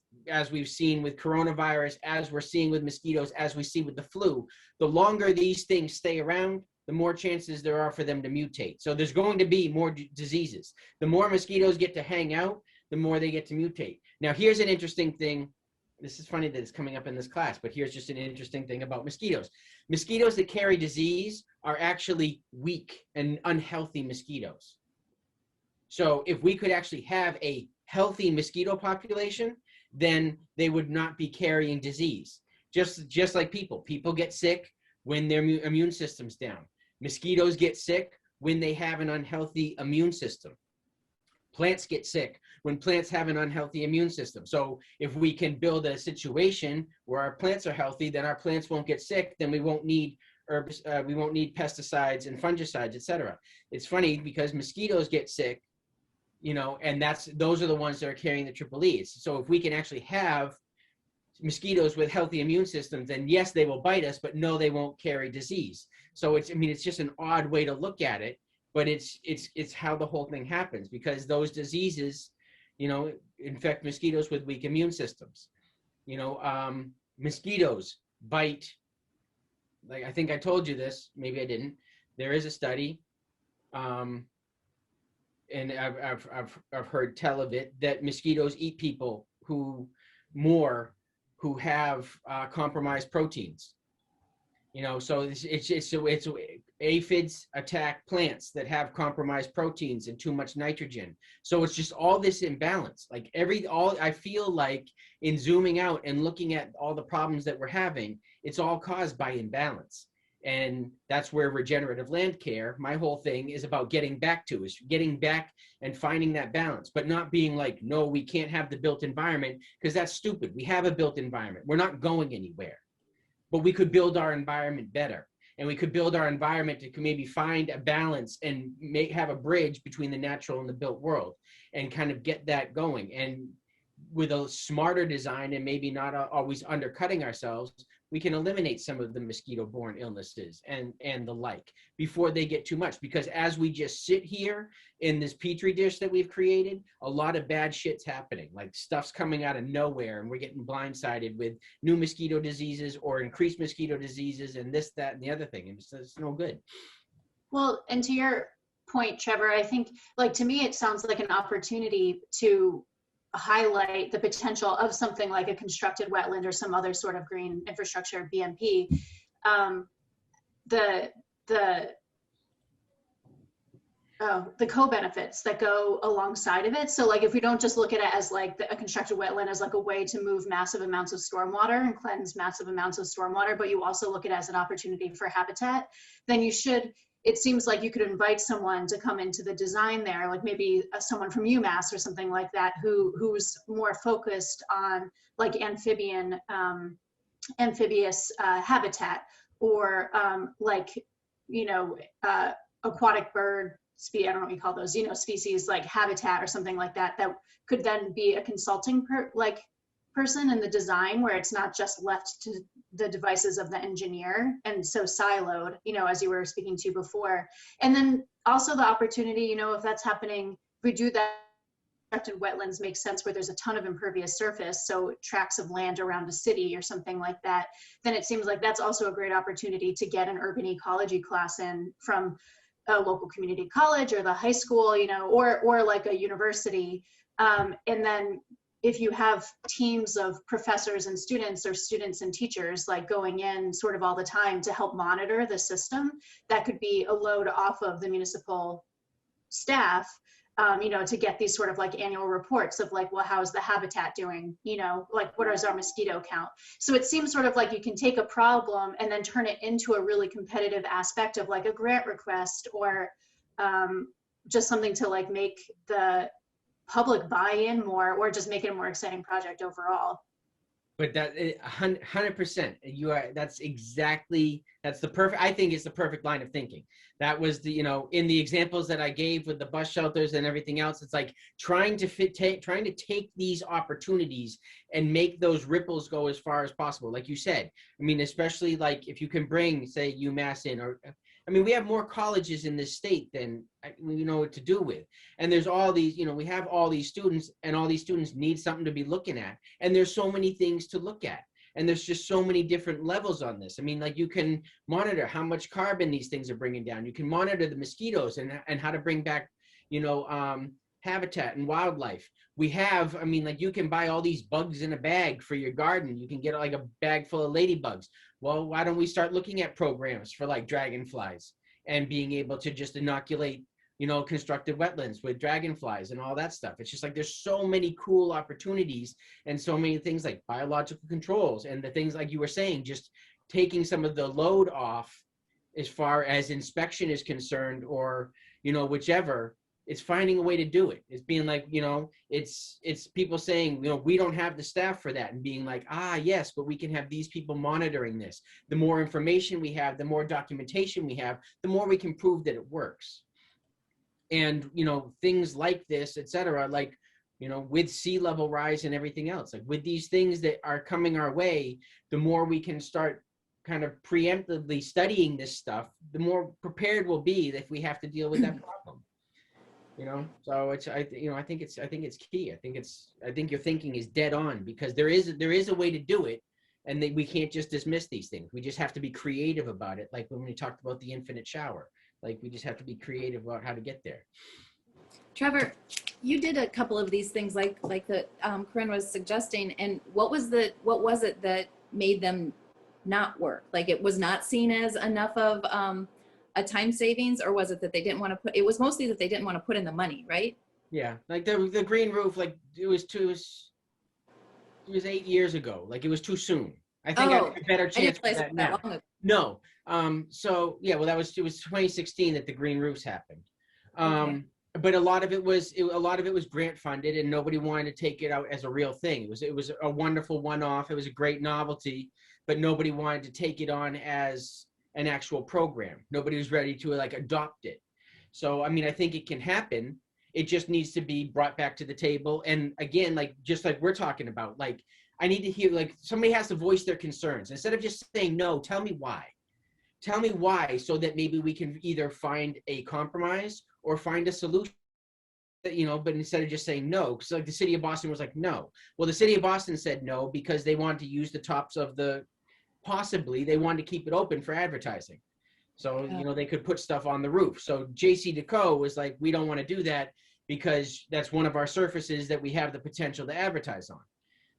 seen with coronavirus, as we're seeing with mosquitoes, as we see with the flu, the longer these things stay around, the more chances there are for them to mutate. So there's going to be more diseases. The more mosquitoes get to hang out, the more they get to mutate. Now, here's an interesting thing. This is funny that it's coming up in this class, but here's just an interesting thing about mosquitoes. Mosquitoes that carry disease are actually weak and unhealthy mosquitoes. So if we could actually have a healthy mosquito population, then they would not be carrying disease. Just like people get sick when their immune system's down. Mosquitoes get sick when they have an unhealthy immune system. Plants get sick when plants have an unhealthy immune system. So if we can build a situation where our plants are healthy, then our plants won't get sick, then we won't need herbs, we won't need pesticides and fungicides, etc. It's funny because mosquitoes get sick, you know, and those are the ones that are carrying the triple E's. So if we can actually have mosquitoes with healthy immune systems, then yes, they will bite us, but no, they won't carry disease. So it's just an odd way to look at it, but it's how the whole thing happens, because those diseases, you know, infect mosquitoes with weak immune systems. You know, mosquitoes bite, like I think I told you this, maybe I didn't. There is a study, and I've heard tell of it, that mosquitoes eat people who have compromised proteins. You know, so it's aphids attack plants that have compromised proteins and too much nitrogen. So it's just all this imbalance. Like I feel like in zooming out and looking at all the problems that we're having, it's all caused by imbalance. And that's where regenerative land care, my whole thing is about getting back and finding that balance, but not being like, no, we can't have the built environment, because that's stupid. We have a built environment. We're not going anywhere. But we could build our environment better, and we could build our environment to maybe find a balance and have a bridge between the natural and the built world, and kind of get that going. And with a smarter design, and maybe not always undercutting ourselves, we can eliminate some of the mosquito-borne illnesses and the like before they get too much. Because as we just sit here in this petri dish that we've created, a lot of bad shit's happening. Like stuff's coming out of nowhere, and we're getting blindsided with new mosquito diseases or increased mosquito diseases and this, that, and the other thing. And it's no good. Well, and to your point, Trevor, I think, like, to me, it sounds like an opportunity to highlight the potential of something like a constructed wetland or some other sort of green infrastructure, BMP. The co-benefits that go alongside of it. So like, if we don't just look at it as like a constructed wetland as like a way to move massive amounts of stormwater and cleanse massive amounts of stormwater, but you also look at it as an opportunity for habitat, then it seems like you could invite someone to come into the design there, like maybe someone from UMass or something like that, who's more focused on like amphibious habitat, or like, you know, aquatic bird I don't know what you call those, you know, species like habitat or something like that, that could then be a consulting person in the design, where it's not just left to the devices of the engineer and so siloed, you know, as you were speaking to before. And then also the opportunity, you know, if that's happening, if we do that, constructed wetlands make sense where there's a ton of impervious surface, so tracts of land around a city or something like that, then it seems like that's also a great opportunity to get an urban ecology class in from a local community college or the high school, you know, or like a university. And then if you have teams of professors and students, or students and teachers like going in sort of all the time to help monitor the system, that could be a load off of the municipal staff, you know, to get these sort of like annual reports of like, well, how's the habitat doing? You know, like what is our mosquito count? So it seems sort of like you can take a problem and then turn it into a really competitive aspect of like a grant request, or just something to like make the public buy in more, or just make it a more exciting project overall. But that 100%, that's the perfect, I think it's the perfect line of thinking. That was the, you know, in the examples that I gave with the bus shelters and everything else, it's like trying to take these opportunities and make those ripples go as far as possible. Like you said, I mean, especially like if you can bring, say, UMass in, or, I mean, we have more colleges in this state than we know what to do with. And there's all these, you know, we have all these students, and all these students need something to be looking at. And there's so many things to look at. And there's just so many different levels on this. I mean, like you can monitor how much carbon these things are bringing down. You can monitor the mosquitoes and how to bring back, you know, habitat and wildlife. We have, I mean, like you can buy all these bugs in a bag for your garden. You can get like a bag full of ladybugs. Well, why don't we start looking at programs for like dragonflies and being able to just inoculate, you know, constructed wetlands with dragonflies and all that stuff. It's just like there's so many cool opportunities and so many things like biological controls and the things like you were saying, just taking some of the load off as far as inspection is concerned, or, you know, whichever. It's finding a way to do it. It's being like, you know, it's people saying, you know, we don't have the staff for that, and being like, ah, yes, but we can have these people monitoring this. The more information we have, the more documentation we have, the more we can prove that it works. And, you know, things like this, et cetera, like, you know, with sea level rise and everything else, like with these things that are coming our way, the more we can start kind of preemptively studying this stuff, the more prepared we'll be if we have to deal with that problem. You know, so it's, I think it's key. I think your thinking is dead on, because there is a way to do it, and we can't just dismiss these things. We just have to be creative about it. Like when we talked about the infinite shower, like we just have to be creative about how to get there. Trevor, you did a couple of these things like the Corinne was suggesting, and what was it that made them not work? Like it was not seen as enough of a time savings, or was it that they didn't want to put, it was mostly that they didn't want to put in the money, right? Yeah, like the green roof, like it was 8 years ago. Like it was too soon. I think I had a better chance for that now. No. So yeah, well, it was 2016 that the green roofs happened. Okay. But a lot of it was grant funded, and nobody wanted to take it out as a real thing. It was a wonderful one-off. It was a great novelty, but nobody wanted to take it on as an actual program. Nobody was ready to like adopt it. So I mean, I think it can happen. It just needs to be brought back to the table. And again, like just like we're talking about, like I need to hear, like somebody has to voice their concerns instead of just saying no. Tell me why. Tell me why, so that maybe we can either find a compromise or find a solution. You know, but instead of just saying no, because like the city of Boston was like no. Well, the city of Boston said no because they wanted to use the tops of the, possibly they wanted to keep it open for advertising. So, you know, they could put stuff on the roof. So JC Decaux was like, we don't want to do that because that's one of our surfaces that we have the potential to advertise on.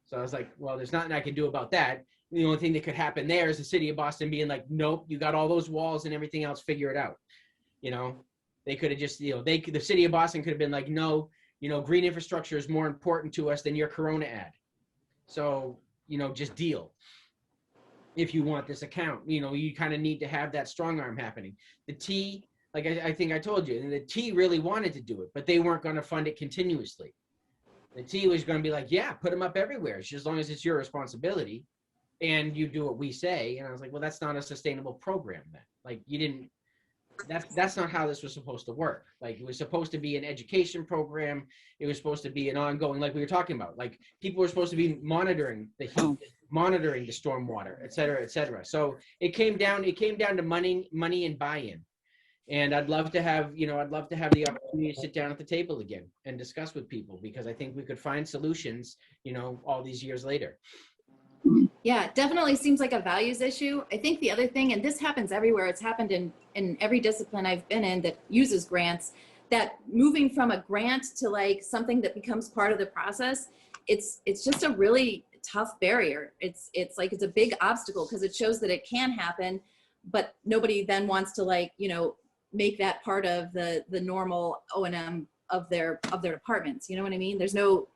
So I was like, well, there's nothing I can do about that. The only thing that could happen there is the city of Boston being like, nope, you got all those walls and everything else, figure it out. You know, they could have just, you know, the city of Boston could have been like, no, you know, green infrastructure is more important to us than your Corona ad. So, you know, just deal. If you want this account, you know, you kind of need to have that strong arm happening. The T, like I think I told you, the T really wanted to do it, but they weren't going to fund it continuously. The T was going to be like, yeah, put them up everywhere, as long as it's your responsibility and you do what we say. And I was like, well, that's not a sustainable program then. Like you didn't, that's not how this was supposed to work. Like it was supposed to be an education program. It was supposed to be an ongoing, like we were talking about, like people were supposed to be monitoring the heat, monitoring the stormwater, et cetera, et cetera. So it came down to money and buy-in. And I'd love to have the opportunity to sit down at the table again and discuss with people, because I think we could find solutions, you know, all these years later. Yeah, it definitely seems like a values issue. I think the other thing, and this happens everywhere, it's happened in every discipline I've been in that uses grants, that moving from a grant to like something that becomes part of the process, it's just a really tough barrier. It's like, it's a big obstacle because it shows that it can happen, but nobody then wants to, like, you know, make that part of the normal O&M of their departments. You know what I mean? There's no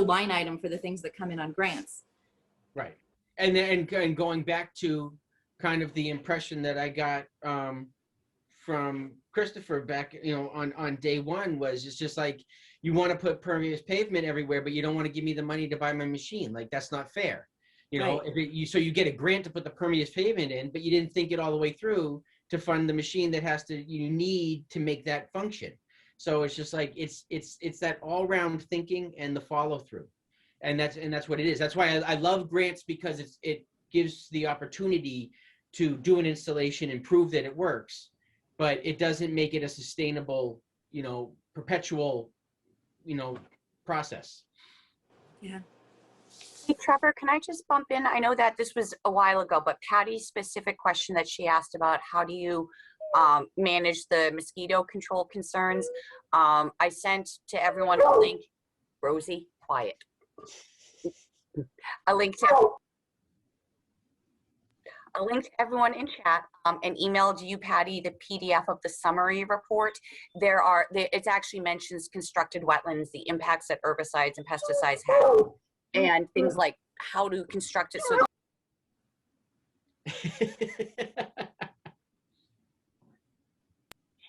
line item for the things that come in on grants. Right. And going back to kind of the impression that I got from Christopher back, you know, on day one, was it's just like, you want to put pervious pavement everywhere, but you don't want to give me the money to buy my machine. Like, that's not fair. You know, Right. So you get a grant to put the pervious pavement in, but you didn't think it all the way through to fund the machine that you need to make that function. So it's just like, it's that all round thinking and the follow through. And that's what it is. That's why I love grants, because it gives the opportunity to do an installation and prove that it works, but it doesn't make it a sustainable, you know, perpetual, you know, process. Yeah. Hey, Trevor, can I just bump in? I know that this was a while ago, but Patty's specific question that she asked about how do you manage the mosquito control concerns. I sent to everyone a link. Rosie, quiet. A link to everyone in chat, and emailed you, Patty, the PDF of the summary report. It actually mentions constructed wetlands, the impacts that herbicides and pesticides have, and things like how to construct it so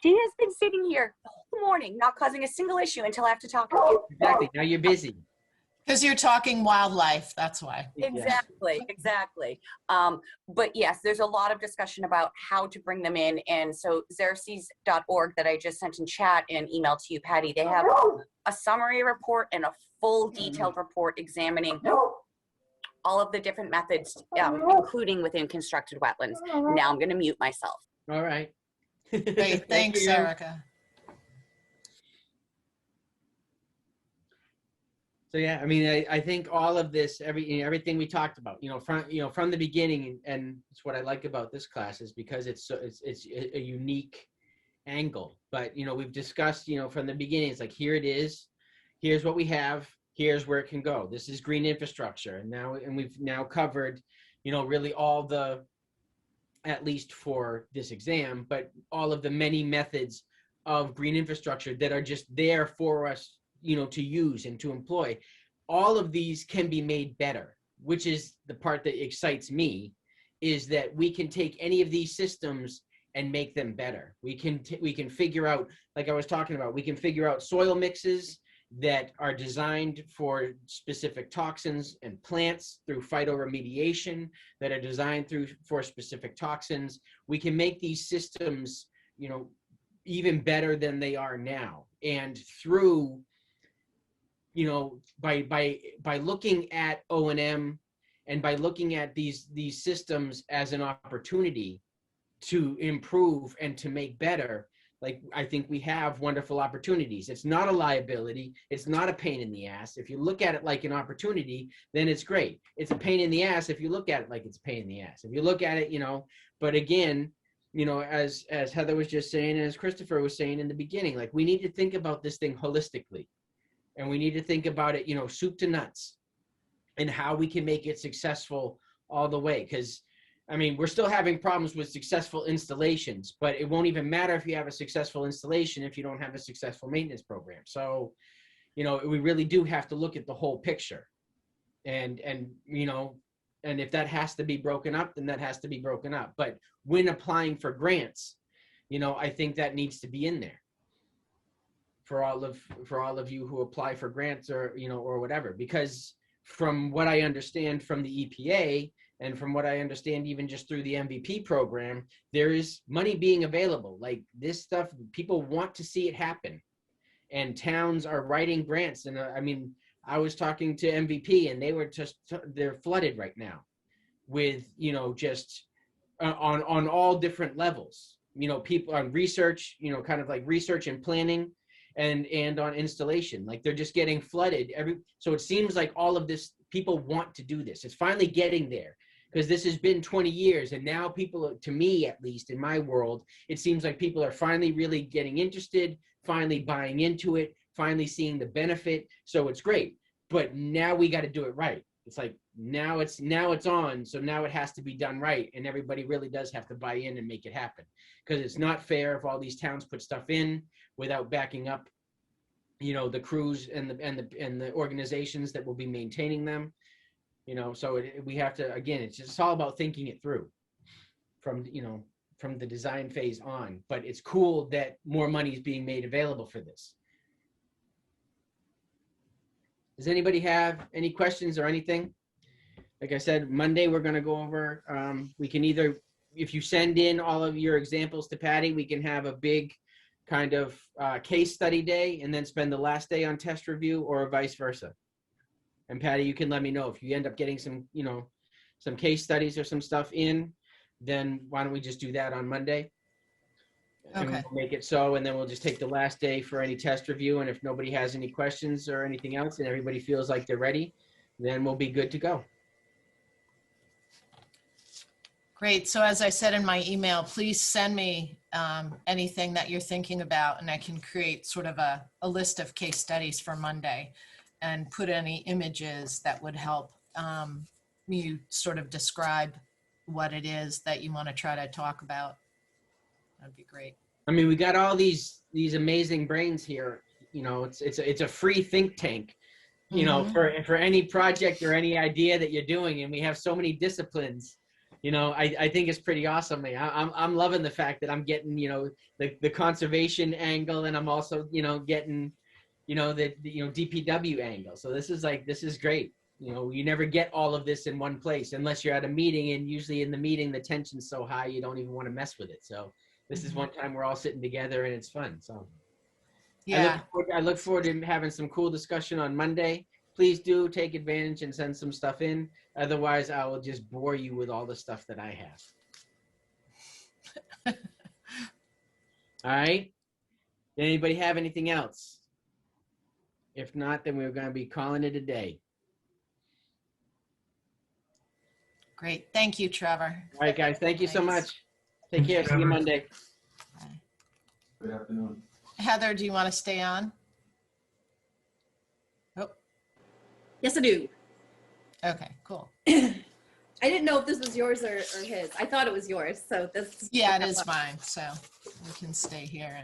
He has been sitting here the whole morning, not causing a single issue until I have to talk to you. Exactly. Now you're busy. Because you're talking wildlife, that's why. Exactly, exactly. But yes, there's a lot of discussion about how to bring them in. And so xerces.org that I just sent in chat and email to you, Patty, they have a summary report and a full detailed report examining all of the different methods, including within constructed wetlands. Now I'm going to mute myself. All right. Great, Thank thanks, you. Erica. So yeah, I mean, I think all of this, everything we talked about, from the beginning, and it's what I like about this class is because it's a unique angle. But we've discussed, from the beginning, it's like here it is, here's what we have, here's where it can go. This is green infrastructure, and we've now covered, really all the, at least for this exam, but all of the many methods of green infrastructure that are just there for us to use and to employ. All of these can be made better, which is the part that excites me, is that we can take any of these systems and make them better. We can figure out, like I was talking about, we can figure out soil mixes that are designed for specific toxins and plants through phytoremediation that are designed for specific toxins. We can make these systems, even better than they are now. And through by looking at O&M and by looking at these systems as an opportunity to improve and to make better, like I think we have wonderful opportunities. It's not a liability. It's not a pain in the ass. If you look at it like an opportunity, then it's great. It's a pain in the ass if you look at it like it's a pain in the ass. If you look at it, but again, as Heather was just saying, and as Christopher was saying in the beginning, like we need to think about this thing holistically. And we need to think about it, soup to nuts, and how we can make it successful all the way. Because, I mean, we're still having problems with successful installations, but it won't even matter if you have a successful installation if you don't have a successful maintenance program. So, we really do have to look at the whole picture. And if that has to be broken up, then that has to be broken up. But when applying for grants, I think that needs to be in there. For all of you who apply for grants or whatever, because from what I understand from the EPA and from what I understand even just through the MVP program, there is money being available. Like this stuff, people want to see it happen, and towns are writing grants. And I mean, I was talking to MVP, and they're flooded right now with just on all different levels. People on research, kind of like research and planning. And on installation, like they're just getting flooded so it seems like all of this, people want to do this. It's finally getting there, because this has been 20 years, and now people, to me at least in my world, it seems like people are finally really getting interested, finally buying into it, finally seeing the benefit. So it's great, but now we got to do it right. It's like now it's on, so now it has to be done right, and everybody really does have to buy in and make it happen, because it's not fair if all these towns put stuff in without backing up, the crews and the organizations that will be maintaining them, So we have to, again, it's all about thinking it through from the design phase on. But it's cool that more money is being made available for this. Does anybody have any questions or anything? Like I said, Monday we're going to go over. We can either, if you send in all of your examples to Patty, we can have a big kind of case study day and then spend the last day on test review, or vice versa. And Patty, you can let me know if you end up getting some case studies or some stuff in, then why don't we just do that on Monday? And Okay. we'll make it so, and then we'll just take the last day for any test review. And if nobody has any questions or anything else and everybody feels like they're ready, then we'll be good to go. Great. So as I said in my email, please send me anything that you're thinking about, and I can create sort of a list of case studies for Monday and put any images that would help you sort of describe what it is that you want to try to talk about. That'd be great. I mean, we got all these amazing brains here. It's a free think tank, for any project or any idea that you're doing, and we have so many disciplines, You know, I think it's pretty awesome. I'm loving the fact that I'm getting, you know, the conservation angle, and I'm also, you know, getting, you know, the DPW angle. So this is great. You know, you never get all of this in one place unless you're at a meeting, and usually in the meeting the tension's so high you don't even want to mess with it. So this is one time we're all sitting together and it's fun. So Yeah. I look forward to having some cool discussion on Monday. Please do take advantage and send some stuff in. Otherwise, I will just bore you with all the stuff that I have. All right. Anybody have anything else? If not, then we're going to be calling it a day. Great. Thank you, Trevor. All right, guys. Thank you so Thanks. much. Take care. See you Monday. Good afternoon. Heather, do you want to stay on? Oh, Yes, I do. okay, cool. I didn't know if this was yours or his. I thought it was yours, so this. Yeah, it is mine, so we can stay here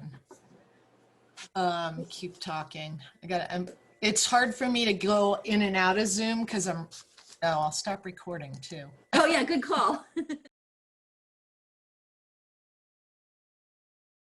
and keep talking. It's hard for me to go in and out of Zoom because I'll stop recording too. Oh yeah, good call.